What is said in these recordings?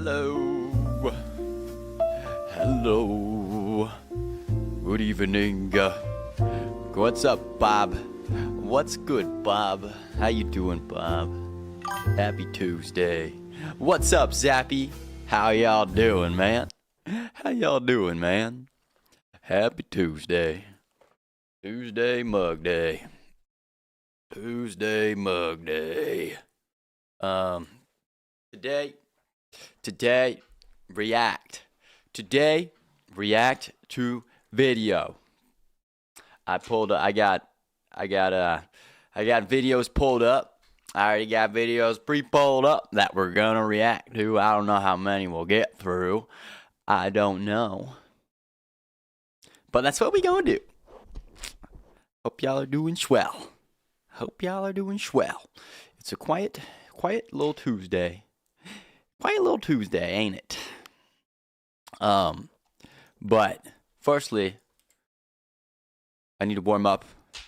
Hello. Hello. Good evening. What's up, Bob? What's good, Bob? How you doing, Bob? Happy Tuesday. What's up, Zappy? How y'all doing, man? How y'all doing, man? Happy Tuesday. Tuesday Mug Day. Tuesday Mug Day. Today, react. Today, react to video. I got videos pulled up. I already got videos pre-pulled up that we're gonna react to. I don't know how many we'll get through. I don't know. But that's what we gonna do. Hope y'all are doing swell. Hope y'all are doing swell. It's a quiet little Tuesday. Quiet little Tuesday, ain't it? But firstly, I need to warm up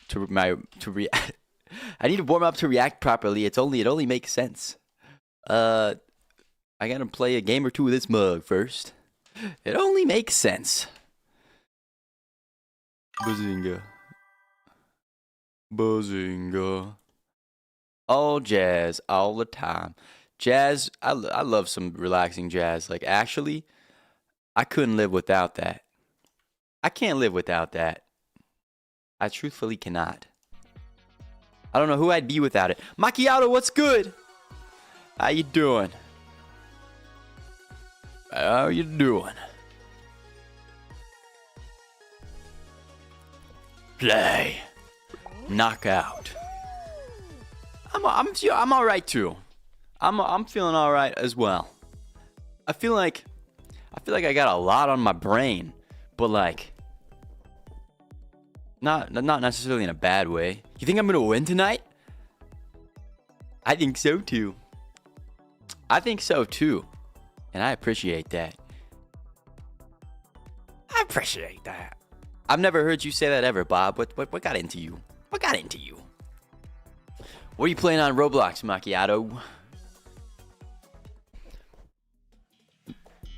to react. I need to warm up to react properly. It only makes sense. I gotta play a game or two with this mug first. It only makes sense. Bazinga. Bazinga. All jazz, all the time. Jazz, I love some relaxing jazz. Like, actually, I couldn't live without that. I can't live without that. I truthfully cannot. I don't know who I'd be without it. Macchiato, what's good? How you doing? How you doing? Play. Knockout. I'm all right too. I'm feeling all right as well. I feel like I got a lot on my brain, but like not necessarily in a bad way. You think I'm gonna win tonight? I think so too. And I appreciate that. I've never heard you say that ever, Bob. What got into you? What got into you? What are you playing on Roblox, Macchiato?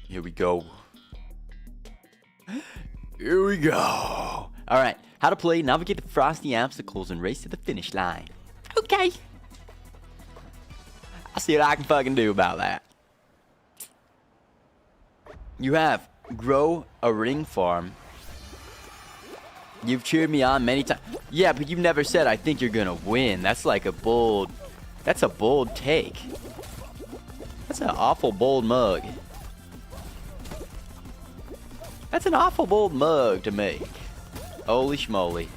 Here we go. Here we go. All right. How to play, navigate the frosty obstacles, and race to the finish line. Okay. I'll see what I can fucking do about that. You have grow a ring farm. You've cheered me on many times. Yeah, but you've never said I think you're gonna win. That's like a bold take. That's an awful bold mug. That's an awful bold mug to make. Holy schmoly.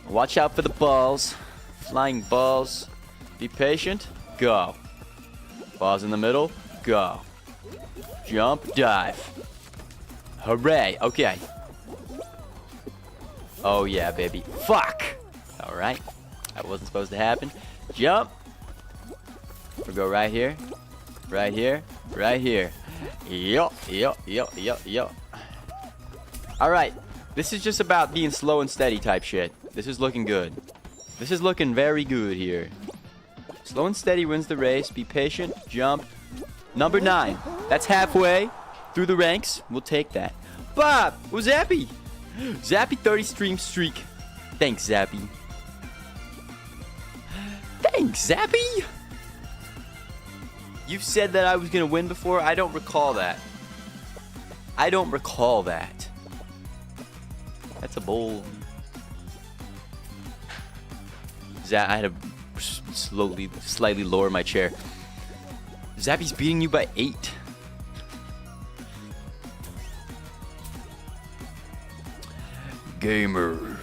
Watch out for the balls. Flying balls. Be patient. Go. Balls in the middle. Go. Jump, dive. Hooray. Okay. Oh yeah, baby. Fuck. Alright. That wasn't supposed to happen. Jump. We'll go right here. Right here. Right here. Yo. Alright. This is just about being slow and steady type shit. This is looking good. This is looking very good here. Slow and steady wins the race. Be patient. Jump. Number 9. That's halfway through the ranks. We'll take that. Bob! Who's Zappy? Zappy 30 stream streak. Thanks, Zappy. Thanks, Zappy! You've said that I was gonna win before. I don't recall that. That's a bold. I had to slightly lower my chair. Zappy's beating you by 8. Gamer.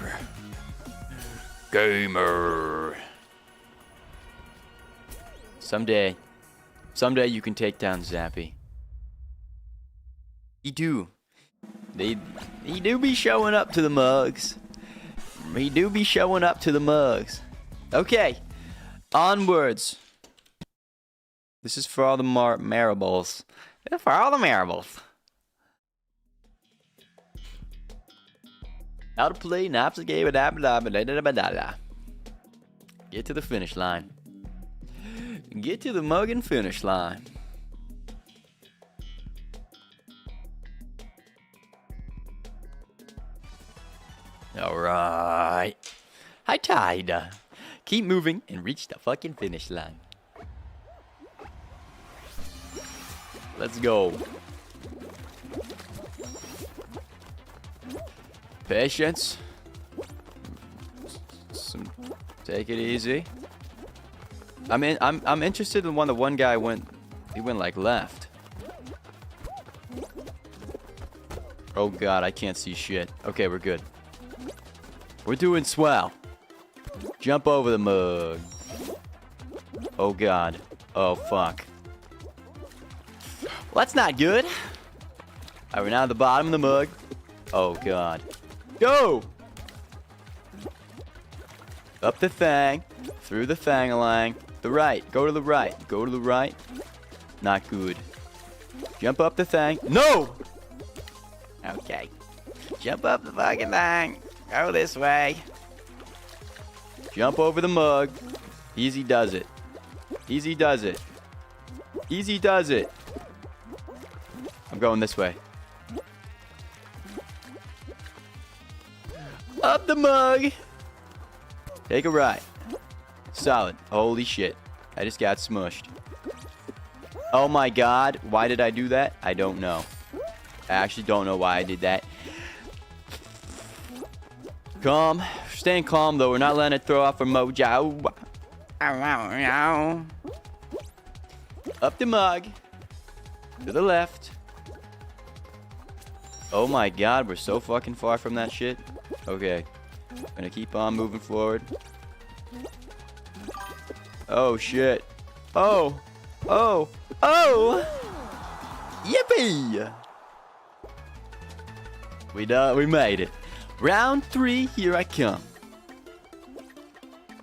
Someday you can take down Zappy. He do be showing up to the mugs. Okay, onwards. This is for all the marbles. For all the marbles. How to play Naps game. Get to the finish line. Get to the mugging finish line. Alright. High tide. Keep moving and reach the fucking finish line. Let's go. Patience. Take it easy. I'm interested in the one guy went. He went like left. Oh god, I can't see shit. Okay, we're good. We're doing swell. Jump over the mug. Oh god. Oh fuck. Well, that's not good. Alright, we're now at the bottom of the mug. Oh god. Go! Up the thing. Through the thang-a-lang. The right. Go to the right. Go to the right. Not good. Jump up the thing. No! Okay. Jump up the fucking thing. Go this way. Jump over the mug. Easy does it. Easy does it. Easy does it. I'm going this way. Up the mug. Take a right. Solid. Holy shit. I just got smushed. Oh my god. Why did I do that? I don't know. I actually don't know why I did that. Calm. Staying calm though. We're not letting it throw off our mojo. Up the mug. To the left. Oh my god. We're so fucking far from that shit. Okay. Gonna keep on moving forward. Oh shit. Oh. Oh. Oh. Yippee. We made it. Round 3, here I come.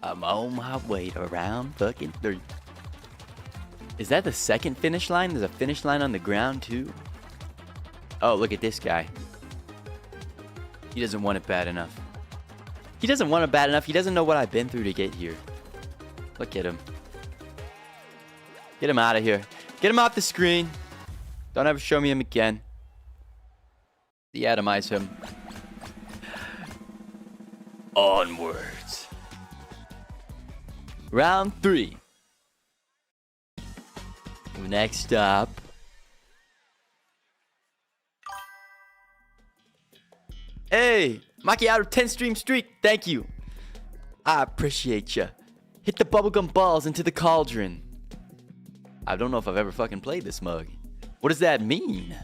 I'm on my way to round fucking 3. Is that the second finish line? There's a finish line on the ground too. Oh, look at this guy. He doesn't want it bad enough. He doesn't want it bad enough. He doesn't know what I've been through to get here. Look at him. Get him out of here. Get him off the screen. Don't ever show me him again. De-atomize him. Onwards. Round 3. Next up. Hey, Macchiato 10 stream streak. Thank you. I appreciate ya. Hit the bubblegum balls into the cauldron. I don't know if I've ever fucking played this mug. What does that mean?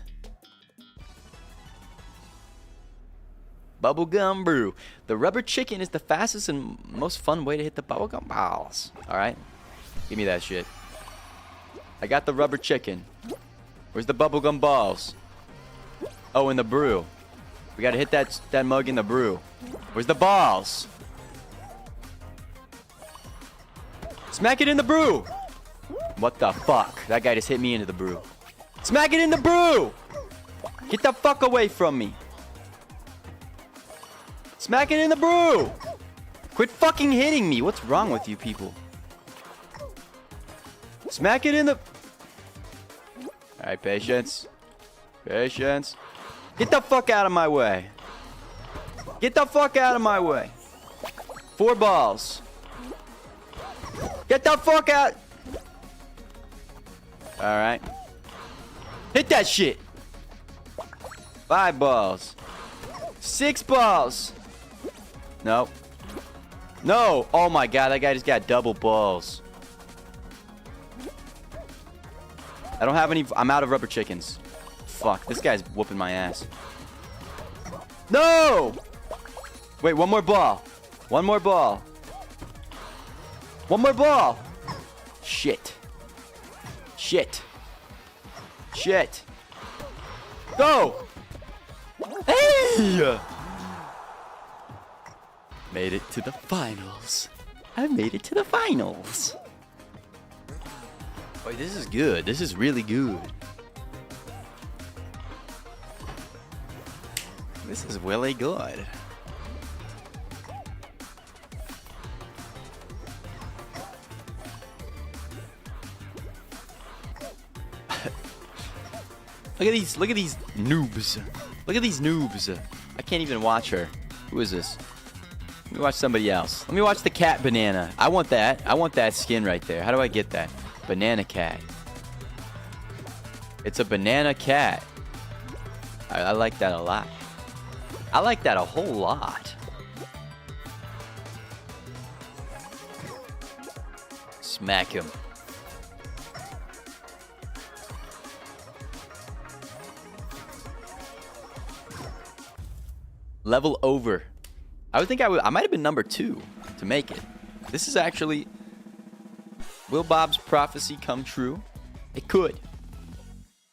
Bubblegum brew. The rubber chicken is the fastest and most fun way to hit the bubblegum balls. Alright. Give me that shit. I got the rubber chicken. Where's the bubblegum balls? Oh, in the brew. We gotta hit that mug in the brew. Where's the balls? Smack it in the brew! What the fuck? That guy just hit me into the brew. Smack it in the brew! Get the fuck away from me. Smack it in the brew! Quit fucking hitting me. What's wrong with you people? Smack it in the... Alright, patience. Patience. Get the fuck out of my way. Get the fuck out of my way. 4 balls. Get the fuck out. Alright. Hit that shit. 5 balls. 6 balls. No. No. Oh my god, that guy just got double balls. I don't have any. I'm out of rubber chickens. Fuck, this guy's whooping my ass. No! Wait, one more ball. One more ball. One more ball. Shit. Shit. Shit. Go! Hey! Made it to the finals. I made it to the finals. Wait, this is good. This is really good. This is really good. Look at these noobs. Look at these noobs. I can't even watch her. Who is this? Let me watch somebody else. Let me watch the cat banana. I want that. I want that skin right there. How do I get that? Banana cat. It's a banana cat. I like that a lot. I like that a whole lot. Smack him. Level over. I would think I might have been number 2 to make it. This is actually... Will Bob's prophecy come true? It could.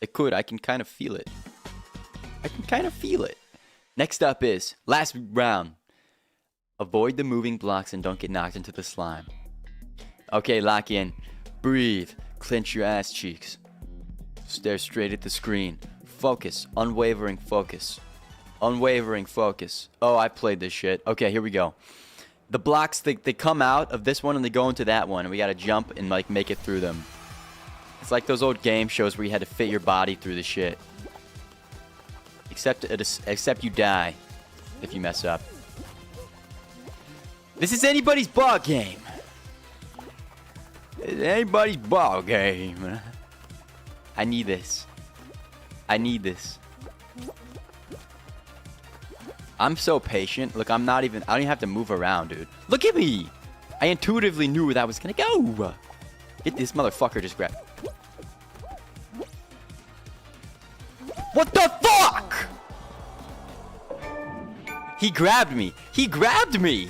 It could. I can kind of feel it. I can kind of feel it. Next up is last round. Avoid the moving blocks and don't get knocked into the slime. Okay, lock in. Breathe. Clench your ass cheeks. Stare straight at the screen. Focus. Unwavering focus. Unwavering focus. Oh, I played this shit. Okay, here we go. The blocks, they come out of this one and they go into that one. And we gotta jump and like make it through them. It's like those old game shows where you had to fit your body through the shit. Except you die if you mess up. This is anybody's ball game. It's anybody's ball game. I need this. I need this. I'm so patient. Look, I don't even have to move around, dude. Look at me. I intuitively knew where that was gonna go. Get this motherfucker just grabbed. What the fuck? He grabbed me. He grabbed me.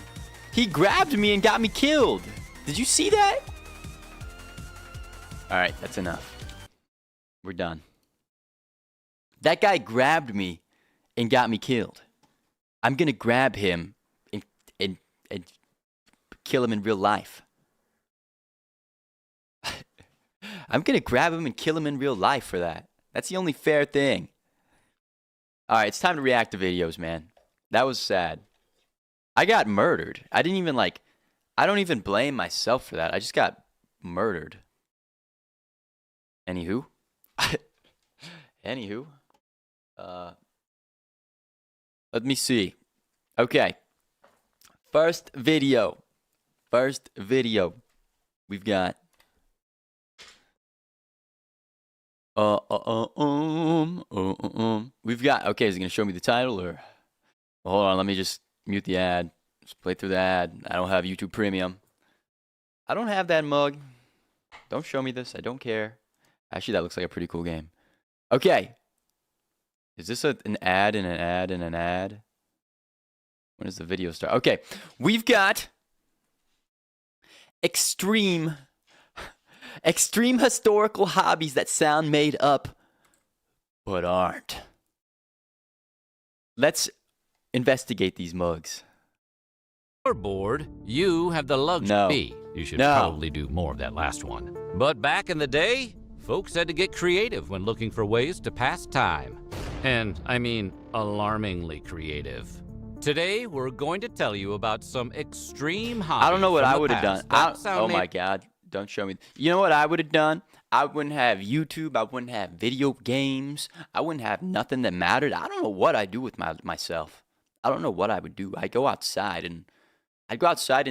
He grabbed me and got me killed. Did you see that? Alright, that's enough. We're done. That guy grabbed me and got me killed. I'm gonna grab him and kill him in real life. I'm gonna grab him and kill him in real life for that. That's the only fair thing. Alright, it's time to react to videos, man. That was sad. I got murdered. I don't even blame myself for that. I just got murdered. Anywho. Anywho. Let me see. Okay. First video. We've got. We've got. Okay, is it gonna show me the title or? Well, hold on. Let me just mute the ad. Just play through the ad. I don't have YouTube Premium. I don't have that mug. Don't show me this. I don't care. Actually, that looks like a pretty cool game. Okay. Is this an ad and an ad and an ad? When does the video start? Okay. We've got extreme historical hobbies that sound made up but aren't. Let's investigate these mugs. You're bored. You have the luxury. No. You should No. probably do more of that last one. But back in the day, folks had to get creative when looking for ways to pass time. And I mean alarmingly creative. Today, we're going to tell you about some extreme hobbies. I don't know what from I the would have done. past that Oh sound my made- God. Don't show me. You know what I would have done? I wouldn't have YouTube. I wouldn't have video games. I wouldn't have nothing that mattered. I don't know what I'd do with myself. I don't know what I would do. I'd go outside and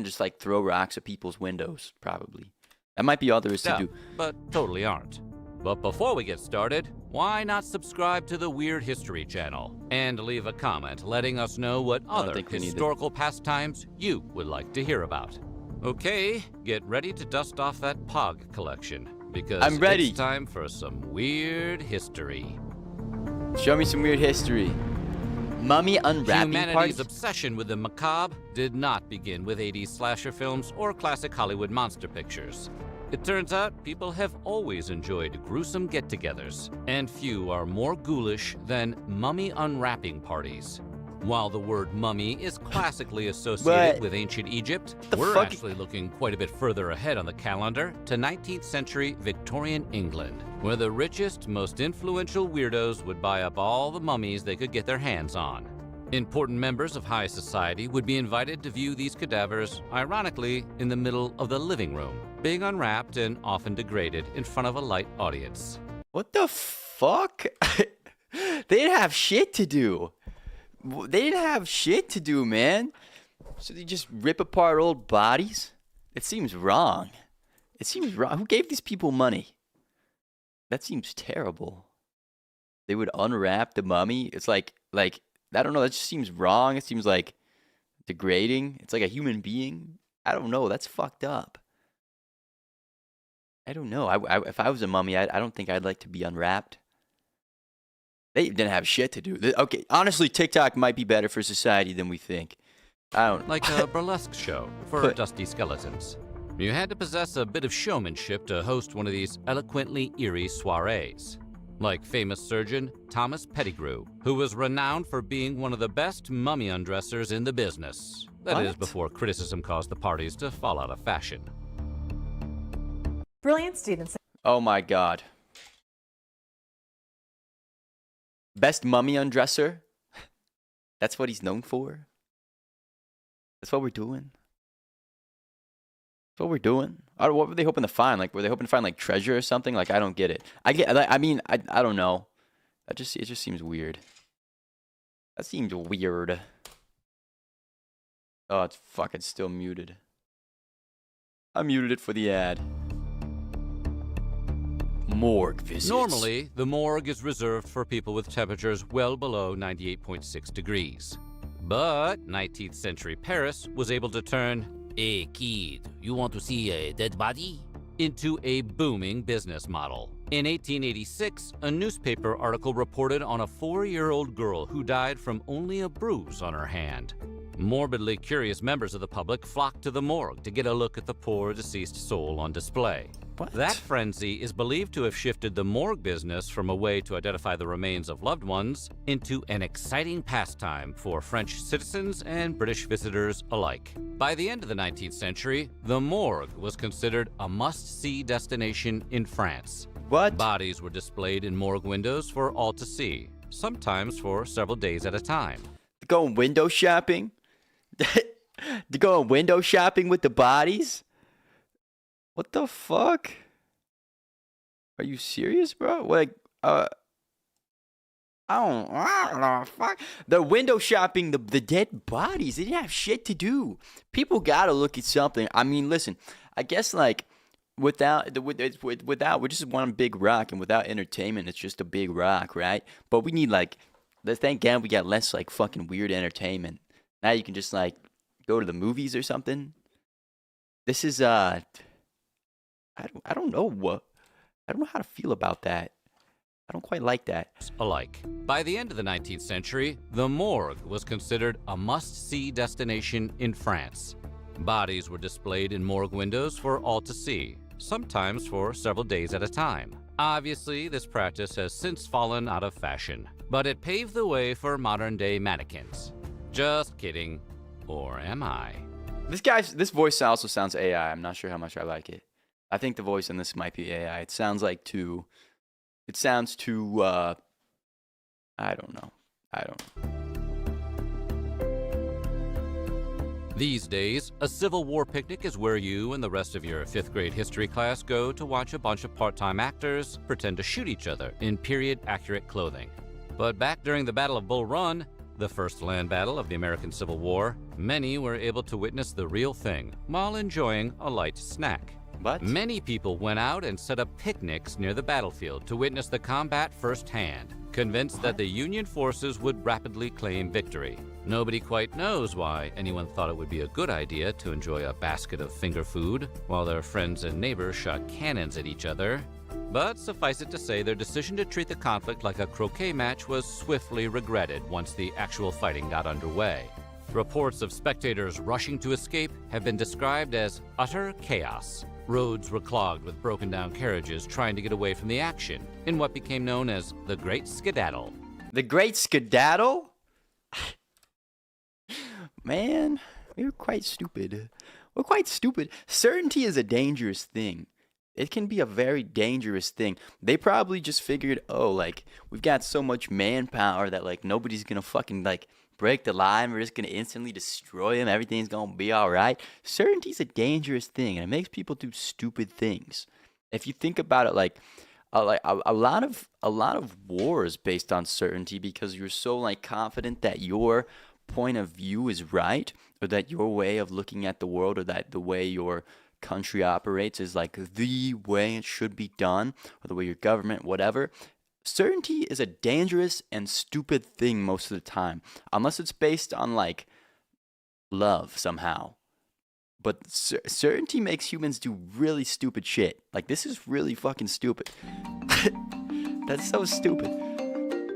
just like throw rocks at people's windows, probably. That might be all there is to Yeah, do. but totally aren't. But before we get started, why not subscribe to the Weird History channel and leave a comment letting us know what other think we need to- historical pastimes you would like to hear about. Okay, get ready to dust off that Pog collection because I'm ready. it's time for some weird history. Show me some weird history. Mummy unwrapping Humanity's parties? obsession with the macabre did not begin with 80s slasher films or classic Hollywood monster pictures. It turns out people have always enjoyed gruesome get-togethers, and few are more ghoulish than mummy unwrapping parties. While the word mummy is classically associated What? with ancient Egypt, The we're fuck- actually looking quite a bit further ahead on the calendar to 19th century Victorian England, where the richest, most influential weirdos would buy up all the mummies they could get their hands on. Important members of high society would be invited to view these cadavers, ironically, in the middle of the living room, being unwrapped and often degraded in front of a light audience. What the fuck? They didn't have shit to do. They didn't have shit to do, man. So they just rip apart old bodies? It seems wrong. It seems wrong. Who gave these people money? That seems terrible. They would unwrap the mummy. It's like I don't know. That just seems wrong. It seems like degrading. It's like a human being. I don't know. That's fucked up. I don't know. If I was a mummy, I don't think I'd like to be unwrapped. They didn't have shit to do. Okay, honestly, TikTok might be better for society than we think. I don't. Like a burlesque show for dusty skeletons. You had to possess a bit of showmanship to host one of these eloquently eerie soirees. Like famous surgeon Thomas Pettigrew, who was renowned for being one of the best mummy undressers in the business. That is, before criticism caused the parties to fall out of fashion. Brilliant students. Oh my god. Best mummy undresser? That's what he's known for? That's what we're doing? That's what we're doing? What were they hoping to find? Like, were they hoping to find, like, treasure or something? Like, I don't get it. I don't know. It just seems weird. That seems weird. Oh, it's fucking still muted. I muted it for the ad. Morgue visits. Normally, the morgue is reserved for people with temperatures well below 98.6 degrees. But 19th century Paris was able to turn, "Hey kid, you want to see a dead body?" into a booming business model. In 1886, a newspaper article reported on a 4-year-old girl who died from only a bruise on her hand. Morbidly curious members of the public flocked to the morgue to get a look at the poor deceased soul on display. What? That frenzy is believed to have shifted the morgue business from a way to identify the remains of loved ones into an exciting pastime for French citizens and British visitors alike. By the end of the 19th century, the morgue was considered a must-see destination in France. What? Bodies were displayed in morgue windows for all to see, sometimes for several days at a time. Going window shopping? To go window shopping with the bodies? What the fuck? Are you serious, bro? Like, I don't know. Fuck. The window shopping, the dead bodies. They didn't have shit to do. People gotta look at something. I mean, listen. I guess like without we're just one big rock, and without entertainment, it's just a big rock, right? But we need like, thank God we got less like fucking weird entertainment. Now you can just like go to the movies or something. This is I don't know what. I don't know how to feel about that. I don't quite like that. Alike. By the end of the 19th century, the morgue was considered a must-see destination in France. Bodies were displayed in morgue windows for all to see, sometimes for several days at a time. Obviously, this practice has since fallen out of fashion, but it paved the way for modern-day mannequins. Just kidding. Or am I? This voice also sounds AI. I'm not sure how much I like it. I think the voice in this might be AI. It sounds too, I don't know. These days, a Civil War picnic is where you and the rest of your 5th grade history class go to watch a bunch of part-time actors pretend to shoot each other in period-accurate clothing. But back during the Battle of Bull Run, the first land battle of the American Civil War, many were able to witness the real thing while enjoying a light snack. What? Many people went out and set up picnics near the battlefield to witness the combat firsthand, convinced that the Union forces would rapidly claim victory. Nobody quite knows why anyone thought it would be a good idea to enjoy a basket of finger food while their friends and neighbors shot cannons at each other. But suffice it to say, their decision to treat the conflict like a croquet match was swiftly regretted once the actual fighting got underway. Reports of spectators rushing to escape have been described as utter chaos. Roads were clogged with broken-down carriages trying to get away from the action in what became known as the Great Skedaddle. The Great Skedaddle? Man, we're quite stupid. We're quite stupid. Certainty is a dangerous thing. It can be a very dangerous thing. They probably just figured, oh, like, we've got so much manpower that, like, nobody's gonna fucking, like, break the line. We're just gonna instantly destroy them. Everything's gonna be all right. Certainty's a dangerous thing, and it makes people do stupid things. If you think about it, like, a lot of war is based on certainty because you're so like confident that your point of view is right, or that your way of looking at the world, or that the way your country operates is like the way it should be done, or the way your government, whatever. Certainty is a dangerous and stupid thing most of the time, unless it's based on like love somehow. But certainty makes humans do really stupid shit. Like, this is really fucking stupid. That's so stupid.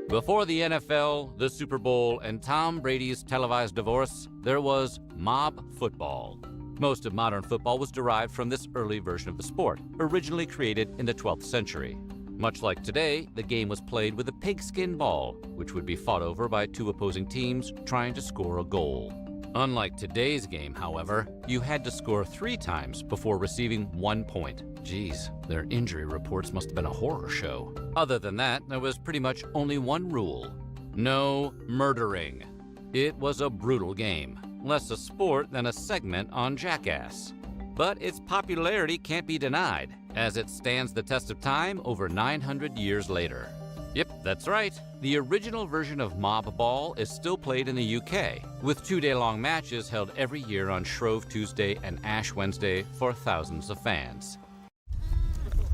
Before the NFL, the Super Bowl, and Tom Brady's televised divorce, there was mob football. Most of modern football was derived from this early version of the sport, originally created in the 12th century. Much like today, the game was played with a pigskin ball, which would be fought over by two opposing teams trying to score a goal. Unlike today's game, however, you had to score 3 times before receiving 1 point. Geez, their injury reports must have been a horror show. Other than that, there was pretty much only one rule: no murdering. It was a brutal game, less a sport than a segment on Jackass. But its popularity can't be denied, as it stands the test of time over 900 years later. Yep, that's right. The original version of Mob Ball is still played in the UK, with 2-day-long matches held every year on Shrove Tuesday and Ash Wednesday for thousands of fans.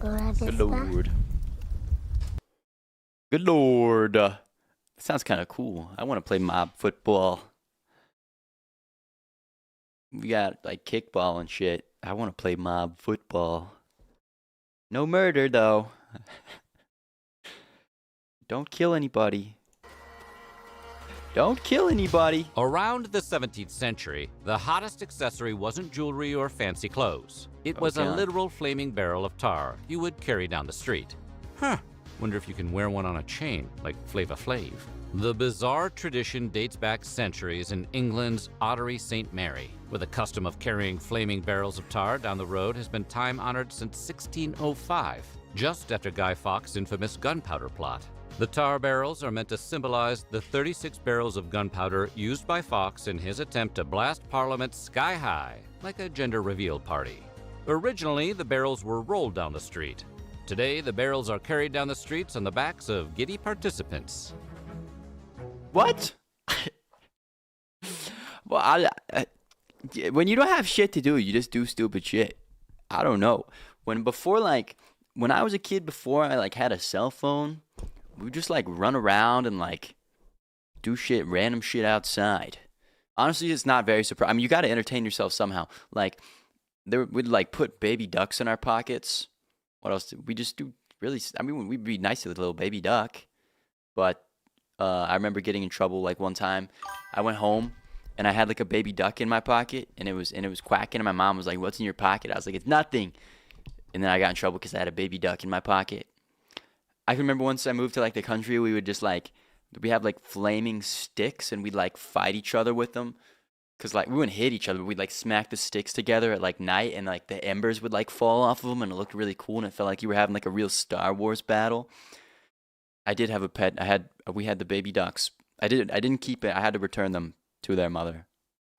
Good lord. Good lord. That sounds kind of cool. I want to play mob football. We got like kickball and shit. I want to play mob football. No murder though. Don't kill anybody. Don't kill anybody. Around the 17th century, the hottest accessory wasn't jewelry or fancy clothes. It was a God. literal flaming barrel of tar you would carry down the street. Wonder if you can wear one on a chain, like Flava Flav. The bizarre tradition dates back centuries in England's Ottery St. Mary, where the custom of carrying flaming barrels of tar down the road has been time-honored since 1605, just after Guy Fawkes' infamous gunpowder plot. The tar barrels are meant to symbolize the 36 barrels of gunpowder used by Fawkes in his attempt to blast Parliament sky high, like a gender reveal party. Originally, the barrels were rolled down the street. Today, the barrels are carried down the streets on the backs of giddy participants. What? Well, when you don't have shit to do, you just do stupid shit. I don't know. When I was a kid, before I like had a cell phone, we would just like run around and like do shit, random shit outside. Honestly, it's not very surprising. I mean, you got to entertain yourself somehow. Like, we'd like put baby ducks in our pockets. What else did we just do? Really, I mean, we'd be nice to the little baby duck. But I remember getting in trouble like one time. I went home and I had like a baby duck in my pocket, and it was quacking. And my mom was like, "What's in your pocket?" I was like, "It's nothing." And then I got in trouble because I had a baby duck in my pocket. I can remember once I moved to like the country, we would just like, we have like flaming sticks and we'd like fight each other with them. Cause like we wouldn't hit each other, but we'd like smack the sticks together at like night, and like the embers would like fall off of them, and it looked really cool, and it felt like you were having like a real Star Wars battle. I did have a pet. We had the baby ducks. I didn't keep it. I had to return them to their mother.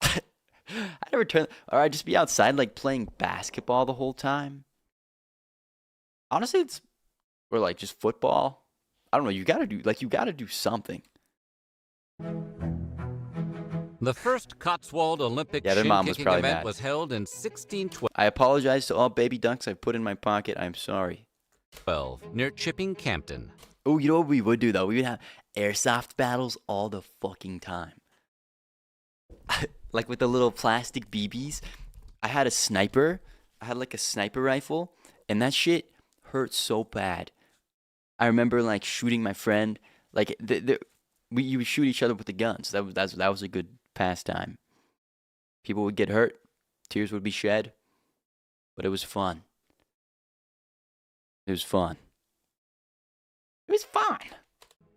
I had to return, or I'd just be outside like playing basketball the whole time. Honestly, or like just football. I don't know. You gotta do something. The first Cotswold Olympic Yeah, their mom was shin-kicking probably event mad. was held in 1612 I apologize to all baby ducks I put in my pocket. I'm sorry. near Chipping Campden. Oh, you know what we would do though? We would have airsoft battles all the fucking time. Like with the little plastic BBs. I had a sniper. I had like a sniper rifle, and that shit hurt so bad. I remember like shooting my friend. Like you would shoot each other with the guns. That was a good pastime. People would get hurt, tears would be shed, but it was fun. It was fun. It was fun.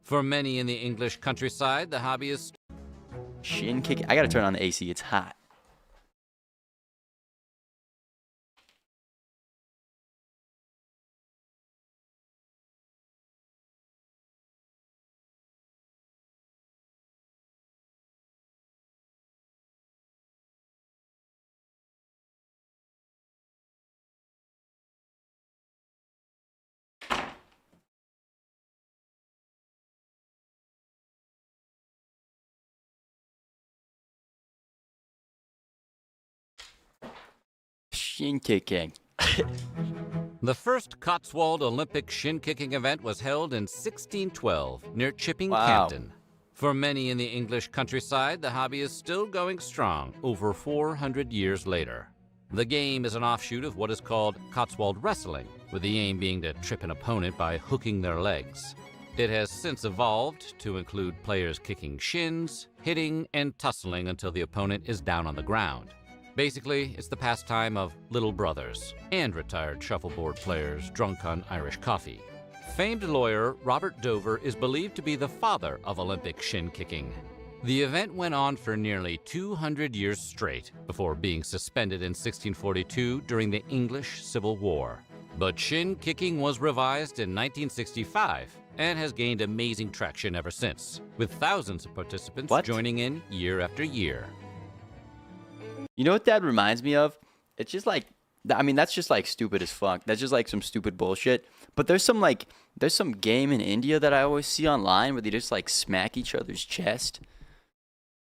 For many in the English countryside, the hobby is Shin kick. I gotta turn on the AC. It's hot. Shin kicking. The first Cotswold Olympic shin-kicking event was held in 1612 near Chipping Wow. Campden. For many in the English countryside, the hobby is still going strong over 400 years later. The game is an offshoot of what is called Cotswold wrestling, with the aim being to trip an opponent by hooking their legs. It has since evolved to include players kicking shins, hitting, and tussling until the opponent is down on the ground. Basically, it's the pastime of little brothers and retired shuffleboard players drunk on Irish coffee. Famed lawyer Robert Dover is believed to be the father of Olympic shin kicking. The event went on for nearly 200 years straight before being suspended in 1642 during the English Civil War. But shin kicking was revised in 1965 and has gained amazing traction ever since, with thousands of participants joining in year after year. You know what that reminds me of? It's just like, I mean, that's just like stupid as fuck. That's just like some stupid bullshit. But there's some game in India that I always see online where they just like smack each other's chest.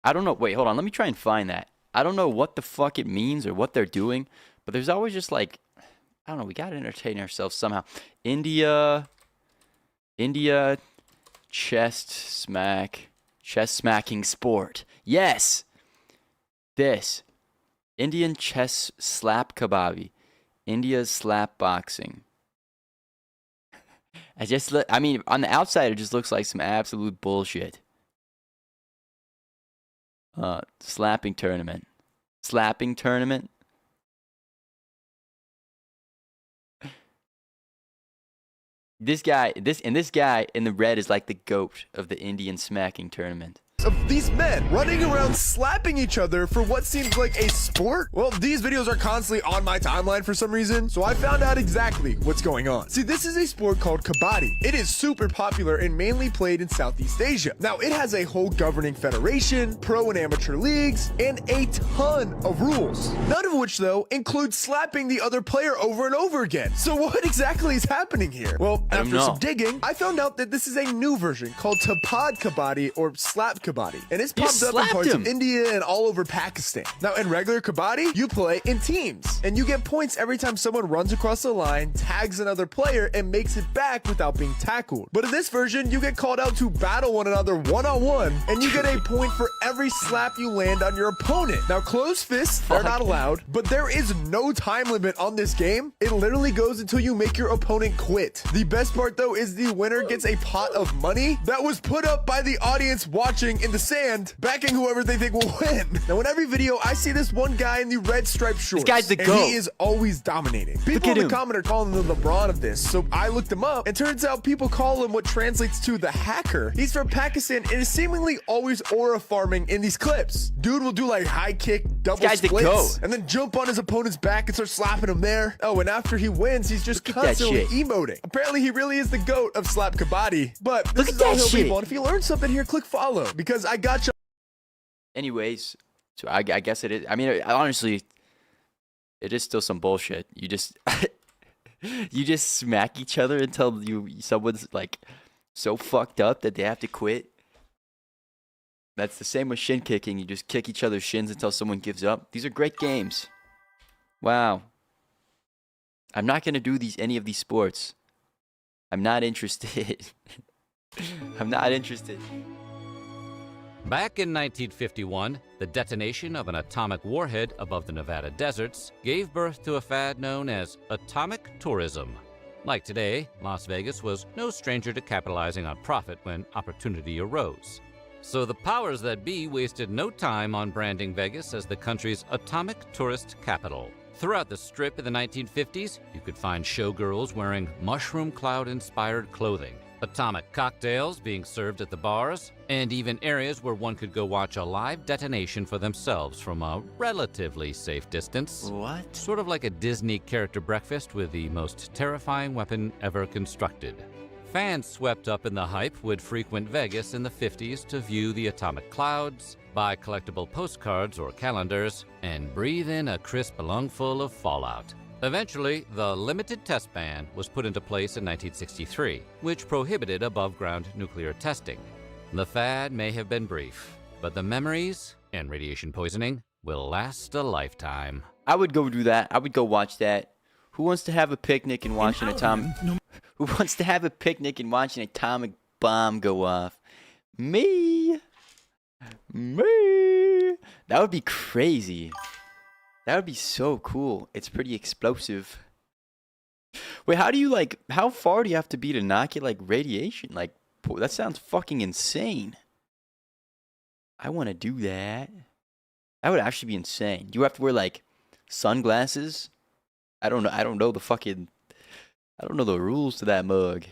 I don't know. Wait, hold on. Let me try and find that. I don't know what the fuck it means or what they're doing, but there's always just like, I don't know. We gotta entertain ourselves somehow. India, chest smacking sport. Yes, this. Indian chess slap kababi. India's slap boxing. I mean, on the outside, it just looks like some absolute bullshit. Slapping tournament. Slapping tournament? This guy in the red is like the GOAT of the Indian smacking tournament. Of these men running around slapping each other for what seems like a sport? Well, these videos are constantly on my timeline for some reason, so I found out exactly what's going on. See, this is a sport called kabaddi. It is super popular and mainly played in Southeast Asia. Now, it has a whole governing federation, pro and amateur leagues, and a ton of rules. None of which, though, include slapping the other player over and over again. So what exactly is happening here? Well, after some digging, I found out that this is a new version called Tapad Kabaddi or Slap Kabaddi. And it's popped up in parts of India and all over Pakistan. Now, in regular kabaddi, you play in teams, and you get points every time someone runs across the line, tags another player, and makes it back without being tackled. But in this version, you get called out to battle one another one-on-one, and you get a point for every slap you land on your opponent. Now, closed fists are not allowed, but there is no time limit on this game. It literally goes until you make your opponent quit. The best part, though, is the winner gets a pot of money that was put up by the audience watching in the sand, backing whoever they think will win. Now, in every video, I see this one guy in the red striped shorts. This guy's the GOAT. And he is always dominating. People in the comment are calling him the LeBron of this, so I looked him up, and turns out people call him what translates to the hacker. He's from Pakistan and is seemingly always aura farming in these clips. Dude will do like high kick, double splits, and then jump on his opponent's back and start slapping him there. Oh, and after he wins, he's just constantly emoting. Apparently, he really is the GOAT of Slap Kabaddi. But this is all he'll be on. If you learned something here, click follow, because I got you. Anyways, so I guess it is. I mean, honestly, it is still some bullshit. You just you just smack each other until someone's like so fucked up that they have to quit. That's the same with shin kicking. You just kick each other's shins until someone gives up. These are great games. Wow. I'm not gonna do any of these sports. I'm not interested. I'm not interested. Back in 1951, the detonation of an atomic warhead above the Nevada deserts gave birth to a fad known as atomic tourism. Like today, Las Vegas was no stranger to capitalizing on profit when opportunity arose. So the powers that be wasted no time on branding Vegas as the country's atomic tourist capital. Throughout the Strip in the 1950s, you could find showgirls wearing mushroom cloud-inspired clothing, atomic cocktails being served at the bars, and even areas where one could go watch a live detonation for themselves from a relatively safe distance. What? Sort of like a Disney character breakfast with the most terrifying weapon ever constructed. Fans swept up in the hype would frequent Vegas in the 50s to view the atomic clouds, buy collectible postcards or calendars, and breathe in a crisp lungful of fallout. Eventually, the limited test ban was put into place in 1963, which prohibited above-ground nuclear testing. The fad may have been brief, but the memories and radiation poisoning will last a lifetime. I would go do that. I would go watch that. Who wants to have a picnic and watch an atomic? Who wants to have a picnic and watch an atomic bomb go off? Me. Me. That would be crazy. That would be so cool. It's pretty explosive. Wait, how do you like? How far do you have to be to not get like radiation? Like, that sounds fucking insane. I want to do that. That would actually be insane. You have to wear like sunglasses. I don't know. I don't know the fucking. I don't know the rules to that mug.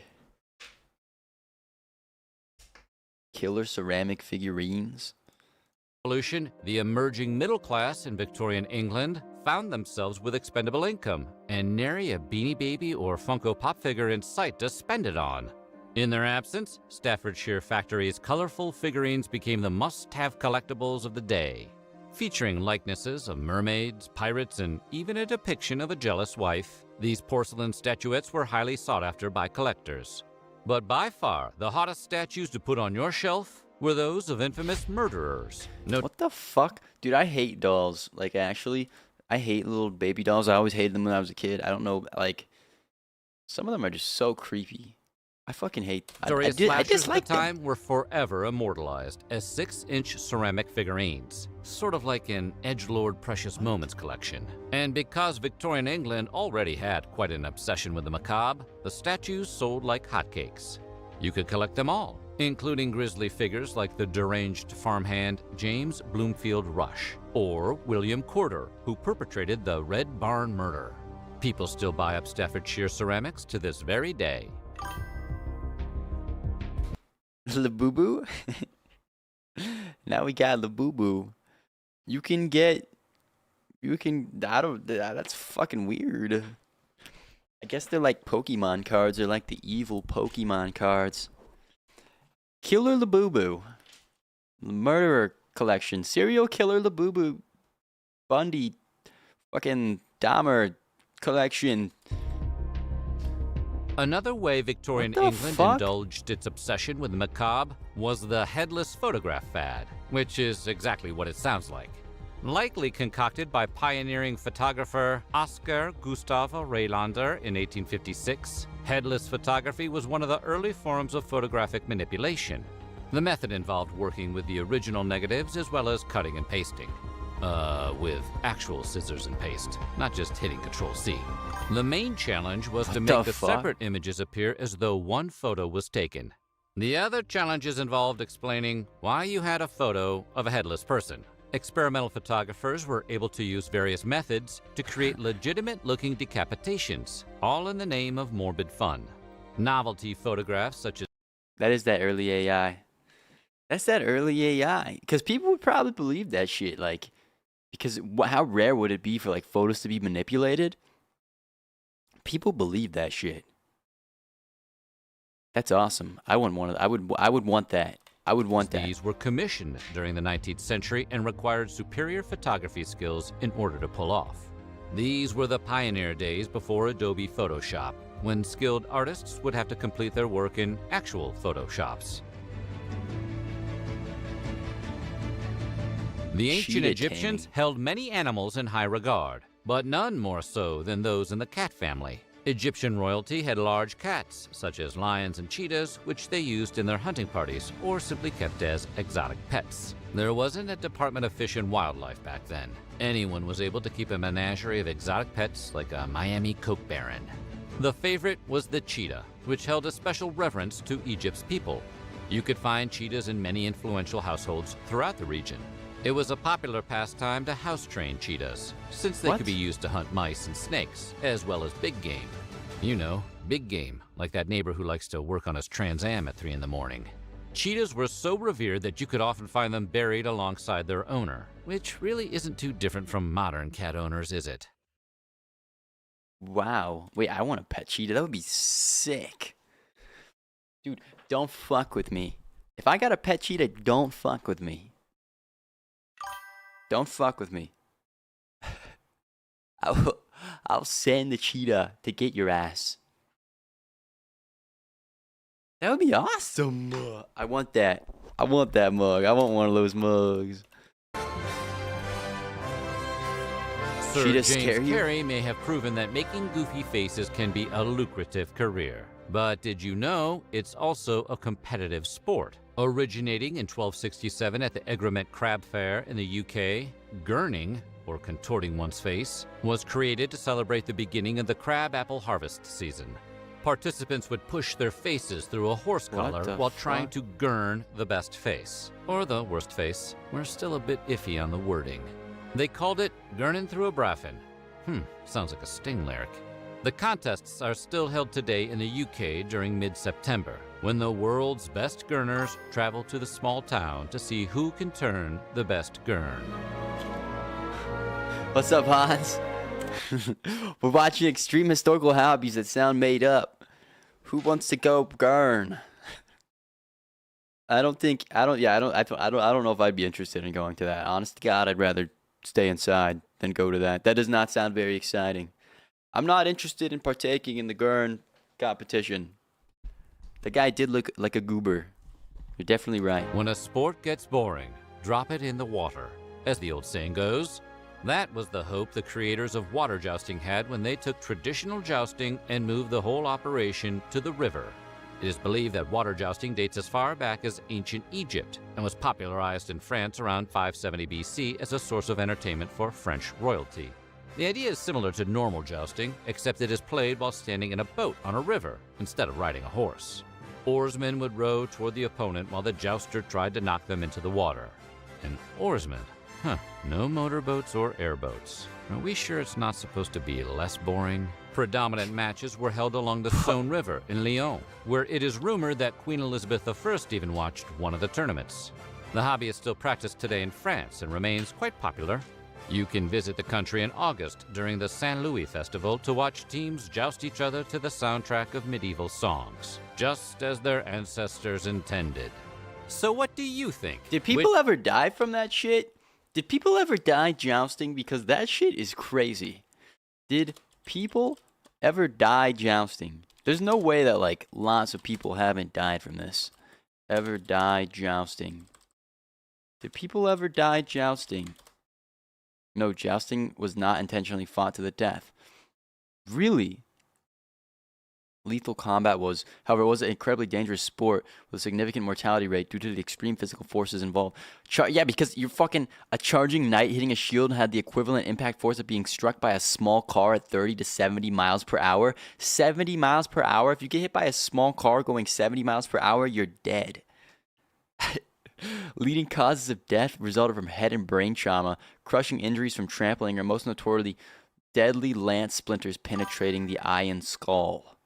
Killer ceramic figurines. Revolution, the emerging middle class in Victorian England found themselves with expendable income and nary a Beanie Baby or Funko Pop figure in sight to spend it on. In their absence, Staffordshire Factory's colorful figurines became the must-have collectibles of the day, featuring likenesses of mermaids, pirates, and even a depiction of a jealous wife. These porcelain statuettes were highly sought after by collectors. But by far, the hottest statues to put on your shelf were those of infamous murderers. What the fuck? Dude, I hate dolls. Like, actually, I hate little baby dolls. I always hated them when I was a kid. I don't know, like, some of them are just so creepy. I fucking hate them. I dislike at the time were forever immortalized as 6-inch ceramic figurines, sort of like an Edgelord Precious Moments collection. And because Victorian England already had quite an obsession with the macabre, the statues sold like hotcakes. You could collect them all, including grisly figures like the deranged farmhand James Bloomfield Rush, or William Corder, who perpetrated the Red Barn murder. People still buy up Staffordshire ceramics to this very day. Labubu? Now we got Labubu. That's fucking weird. I guess they're like Pokemon cards. They're like the evil Pokemon cards. Killer Labubu. Murderer collection. Serial killer Labubu. Bundy. Fucking Dahmer collection. Another way Victorian England indulged its obsession with the macabre was the headless photograph fad, which is exactly what it sounds like. Likely concocted by pioneering photographer Oscar Gustav Rejlander in 1856, headless photography was one of the early forms of photographic manipulation. The method involved working with the original negatives as well as cutting and pasting. With actual scissors and paste, not just hitting Control-C. The main challenge was to make the separate images appear as though one photo was taken. The other challenges involved explaining why you had a photo of a headless person. Experimental photographers were able to use various methods to create legitimate-looking decapitations, all in the name of morbid fun. Novelty photographs such as... That is that early AI. That's that early AI. Because people would probably believe that shit, like... Because how rare would it be for like photos to be manipulated? People believe that shit. That's awesome. I want one of. I would want that. I would want that. These were commissioned during the 19th century and required superior photography skills in order to pull off. These were the pioneer days before Adobe Photoshop, when skilled artists would have to complete their work in actual Photoshops. The ancient Egyptians held many animals in high regard, but none more so than those in the cat family. Egyptian royalty had large cats, such as lions and cheetahs, which they used in their hunting parties or simply kept as exotic pets. There wasn't a Department of Fish and Wildlife back then. Anyone was able to keep a menagerie of exotic pets like a Miami Coke Baron. The favorite was the cheetah, which held a special reverence to Egypt's people. You could find cheetahs in many influential households throughout the region. It was a popular pastime to house-train cheetahs, since they could be used to hunt mice and snakes, as well as big game. You know, big game, like that neighbor who likes to work on his Trans Am at 3 in the morning. Cheetahs were so revered that you could often find them buried alongside their owner, which really isn't too different from modern cat owners, is it? Wow. Wait, I want a pet cheetah. That would be sick. Dude, don't fuck with me. If I got a pet cheetah, don't fuck with me. Don't fuck with me. I'll send the cheetah to get your ass. That would be awesome. I want that. I want that mug. I want one of those mugs. Sir She James just scare you? Carey may have proven that making goofy faces can be a lucrative career. But did you know it's also a competitive sport? Originating in 1267 at the Egremont Crab Fair in the UK, gurning, or contorting one's face, was created to celebrate the beginning of the crab apple harvest season. Participants would push their faces through a horse What collar the while trying fuck? to gurn the best face, or the worst face. We're still a bit iffy on the wording. They called it gurning through a braffin. Sounds like a Sting lyric. The contests are still held today in the UK during mid-September, when the world's best gurners travel to the small town to see who can turn the best gurn. What's up, Hans? We're watching extreme historical hobbies that sound made up. Who wants to go gurn? I don't know if I'd be interested in going to that. Honest to God, I'd rather stay inside than go to that. That does not sound very exciting. I'm not interested in partaking in the gurn competition. The guy did look like a goober. You're definitely right. When a sport gets boring, drop it in the water. As the old saying goes, that was the hope the creators of water jousting had when they took traditional jousting and moved the whole operation to the river. It is believed that water jousting dates as far back as ancient Egypt and was popularized in France around 570 BC as a source of entertainment for French royalty. The idea is similar to normal jousting, except it is played while standing in a boat on a river instead of riding a horse. Oarsmen would row toward the opponent while the jouster tried to knock them into the water. An oarsman? No motorboats or airboats. Are we sure it's not supposed to be less boring? Predominant matches were held along the Saône River in Lyon, where it is rumored that Queen Elizabeth I even watched one of the tournaments. The hobby is still practiced today in France and remains quite popular. You can visit the country in August during the Saint Louis Festival to watch teams joust each other to the soundtrack of medieval songs, just as their ancestors intended. So what do you think? Did people ever die from that shit? Did people ever die jousting? Because that shit is crazy. Did people ever die jousting? There's no way that, like, lots of people haven't died from this. Ever die jousting? Did people ever die jousting? No, jousting was not intentionally fought to the death. Really? Lethal combat was, however, it was an incredibly dangerous sport with a significant mortality rate due to the extreme physical forces involved. Yeah, because you're fucking a charging knight hitting a shield had the equivalent impact force of being struck by a small car at 30 to 70 miles per hour. 70 miles per hour? If you get hit by a small car going 70 miles per hour, you're dead. Leading causes of death resulted from head and brain trauma, crushing injuries from trampling, or most notoriously, deadly lance splinters penetrating the eye and skull.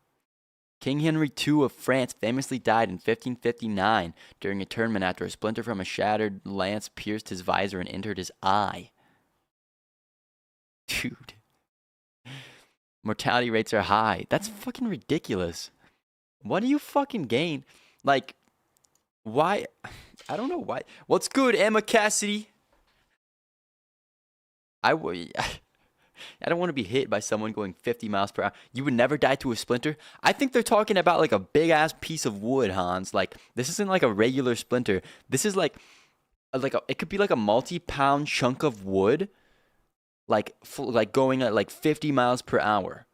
King Henry II of France famously died in 1559 during a tournament after a splinter from a shattered lance pierced his visor and entered his eye. Dude. Mortality rates are high. That's fucking ridiculous. What do you fucking gain? Like, why? I don't know why. What's good, Emma Cassidy? I don't want to be hit by someone going 50 miles per hour. You would never die to a splinter? I think they're talking about like a big ass piece of wood, Hans. Like, this isn't like a regular splinter. This is like it could be like a multi-pound chunk of wood, like going at like 50 miles per hour.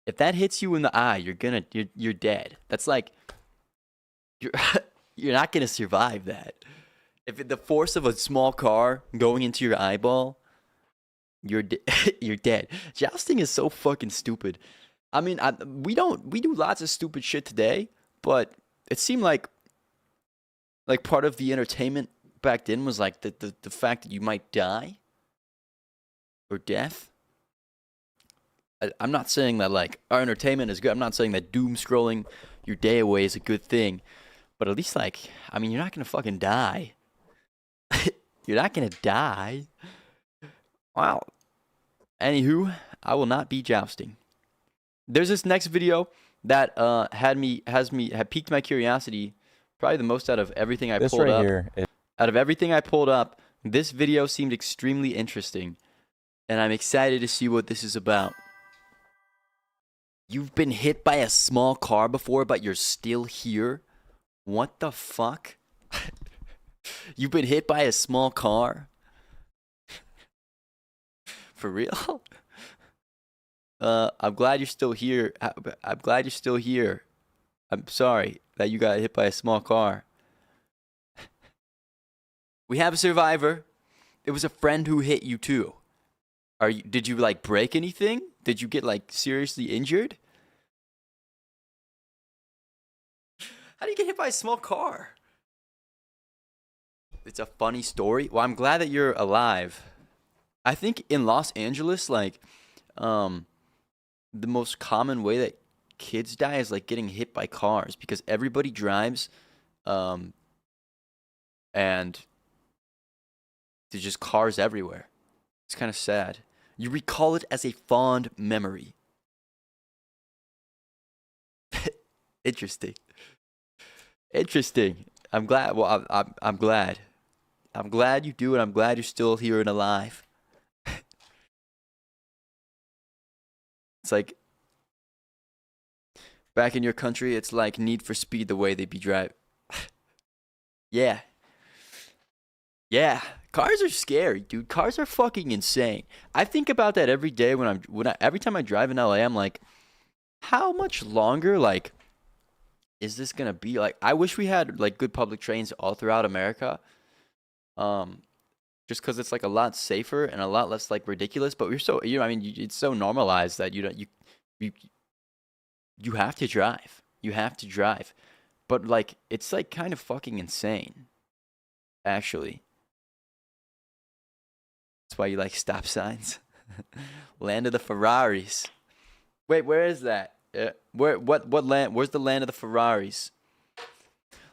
If that hits you in the eye, you're dead. That's like you're not gonna survive that. If the force of a small car going into your eyeball, you're dead. Jousting is so fucking stupid. I mean, we do lots of stupid shit today, but it seemed like part of the entertainment back then was like the fact that you might die or death. I'm not saying that like our entertainment is good. I'm not saying that doom scrolling your day away is a good thing, but at least like, I mean, you're not gonna fucking die. You're not gonna die. Wow. Anywho, I will not be jousting. There's this next video that had piqued my curiosity, probably the most out of everything I pulled up. Out of everything I pulled up, this video seemed extremely interesting, and I'm excited to see what this is about. You've been hit by a small car before, but you're still here? What the fuck? You've been hit by a small car? For real? I'm glad you're still here. I'm glad you're still here. I'm sorry that you got hit by a small car. We have a survivor. It was a friend who hit you too. Did you like break anything? Did you get like seriously injured? How do you get hit by a small car? It's a funny story. Well, I'm glad that you're alive. I think in Los Angeles, like, the most common way that kids die is like getting hit by cars because everybody drives, and there's just cars everywhere. It's kind of sad. You recall it as a fond memory. Interesting. Interesting. I'm glad. Well, I'm glad. I'm glad you do it. I'm glad you're still here and alive. It's like back in your country, it's like Need for Speed the way they be driving. Yeah. Yeah. Cars are scary, dude. Cars are fucking insane. I think about that every day every time I drive in LA, I'm like, how much longer like is this gonna be? Like, I wish we had like good public trains all throughout America. Just because it's like a lot safer and a lot less like ridiculous. But we're so it's so normalized that you have to drive. You have to drive. But like it's like kind of fucking insane. Actually. That's why you like stop signs. Land of the Ferraris. Wait, where is that? What land? Where's the land of the Ferraris?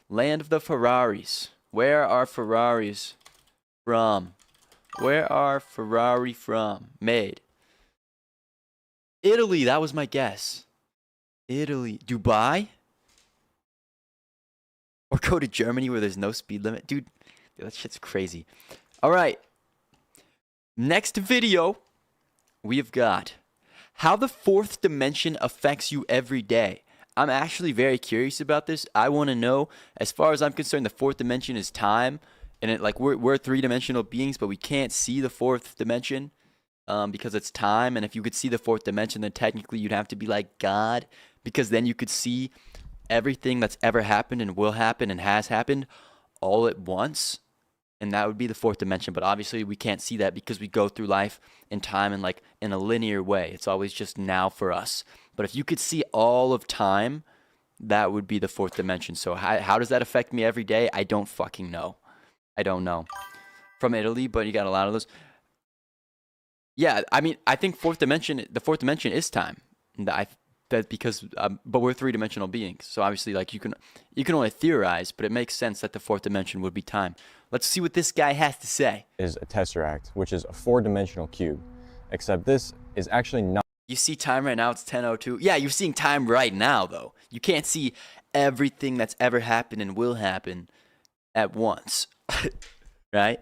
Land of the Ferraris. Where are Ferraris from? Where are Ferrari from? Made. Italy, that was my guess. Italy. Dubai? Or go to Germany where there's no speed limit. Dude, that shit's crazy. All right. Next video, we've got how the fourth dimension affects you every day. I'm actually very curious about this. I want to know, as far as I'm concerned, the fourth dimension is time. And it like we're three-dimensional beings, but we can't see the fourth dimension because it's time. And if you could see the fourth dimension, then technically you'd have to be like God, because then you could see everything that's ever happened and will happen and has happened all at once. And that would be the fourth dimension. But obviously we can't see that because we go through life in time and like in a linear way. It's always just now for us. But if you could see all of time, that would be the fourth dimension. So how does that affect me every day? I don't fucking know. I don't know. From Italy, but you got a lot of those. Yeah, I mean, I think the fourth dimension is time. But we're three-dimensional beings. So obviously, like you can only theorize, but it makes sense that the fourth dimension would be time. Let's see what this guy has to say. Is a tesseract, which is a four-dimensional cube, except this is actually not. You see time right now, it's 10:02. Yeah, you're seeing time right now, though. You can't see everything that's ever happened and will happen at once. Right?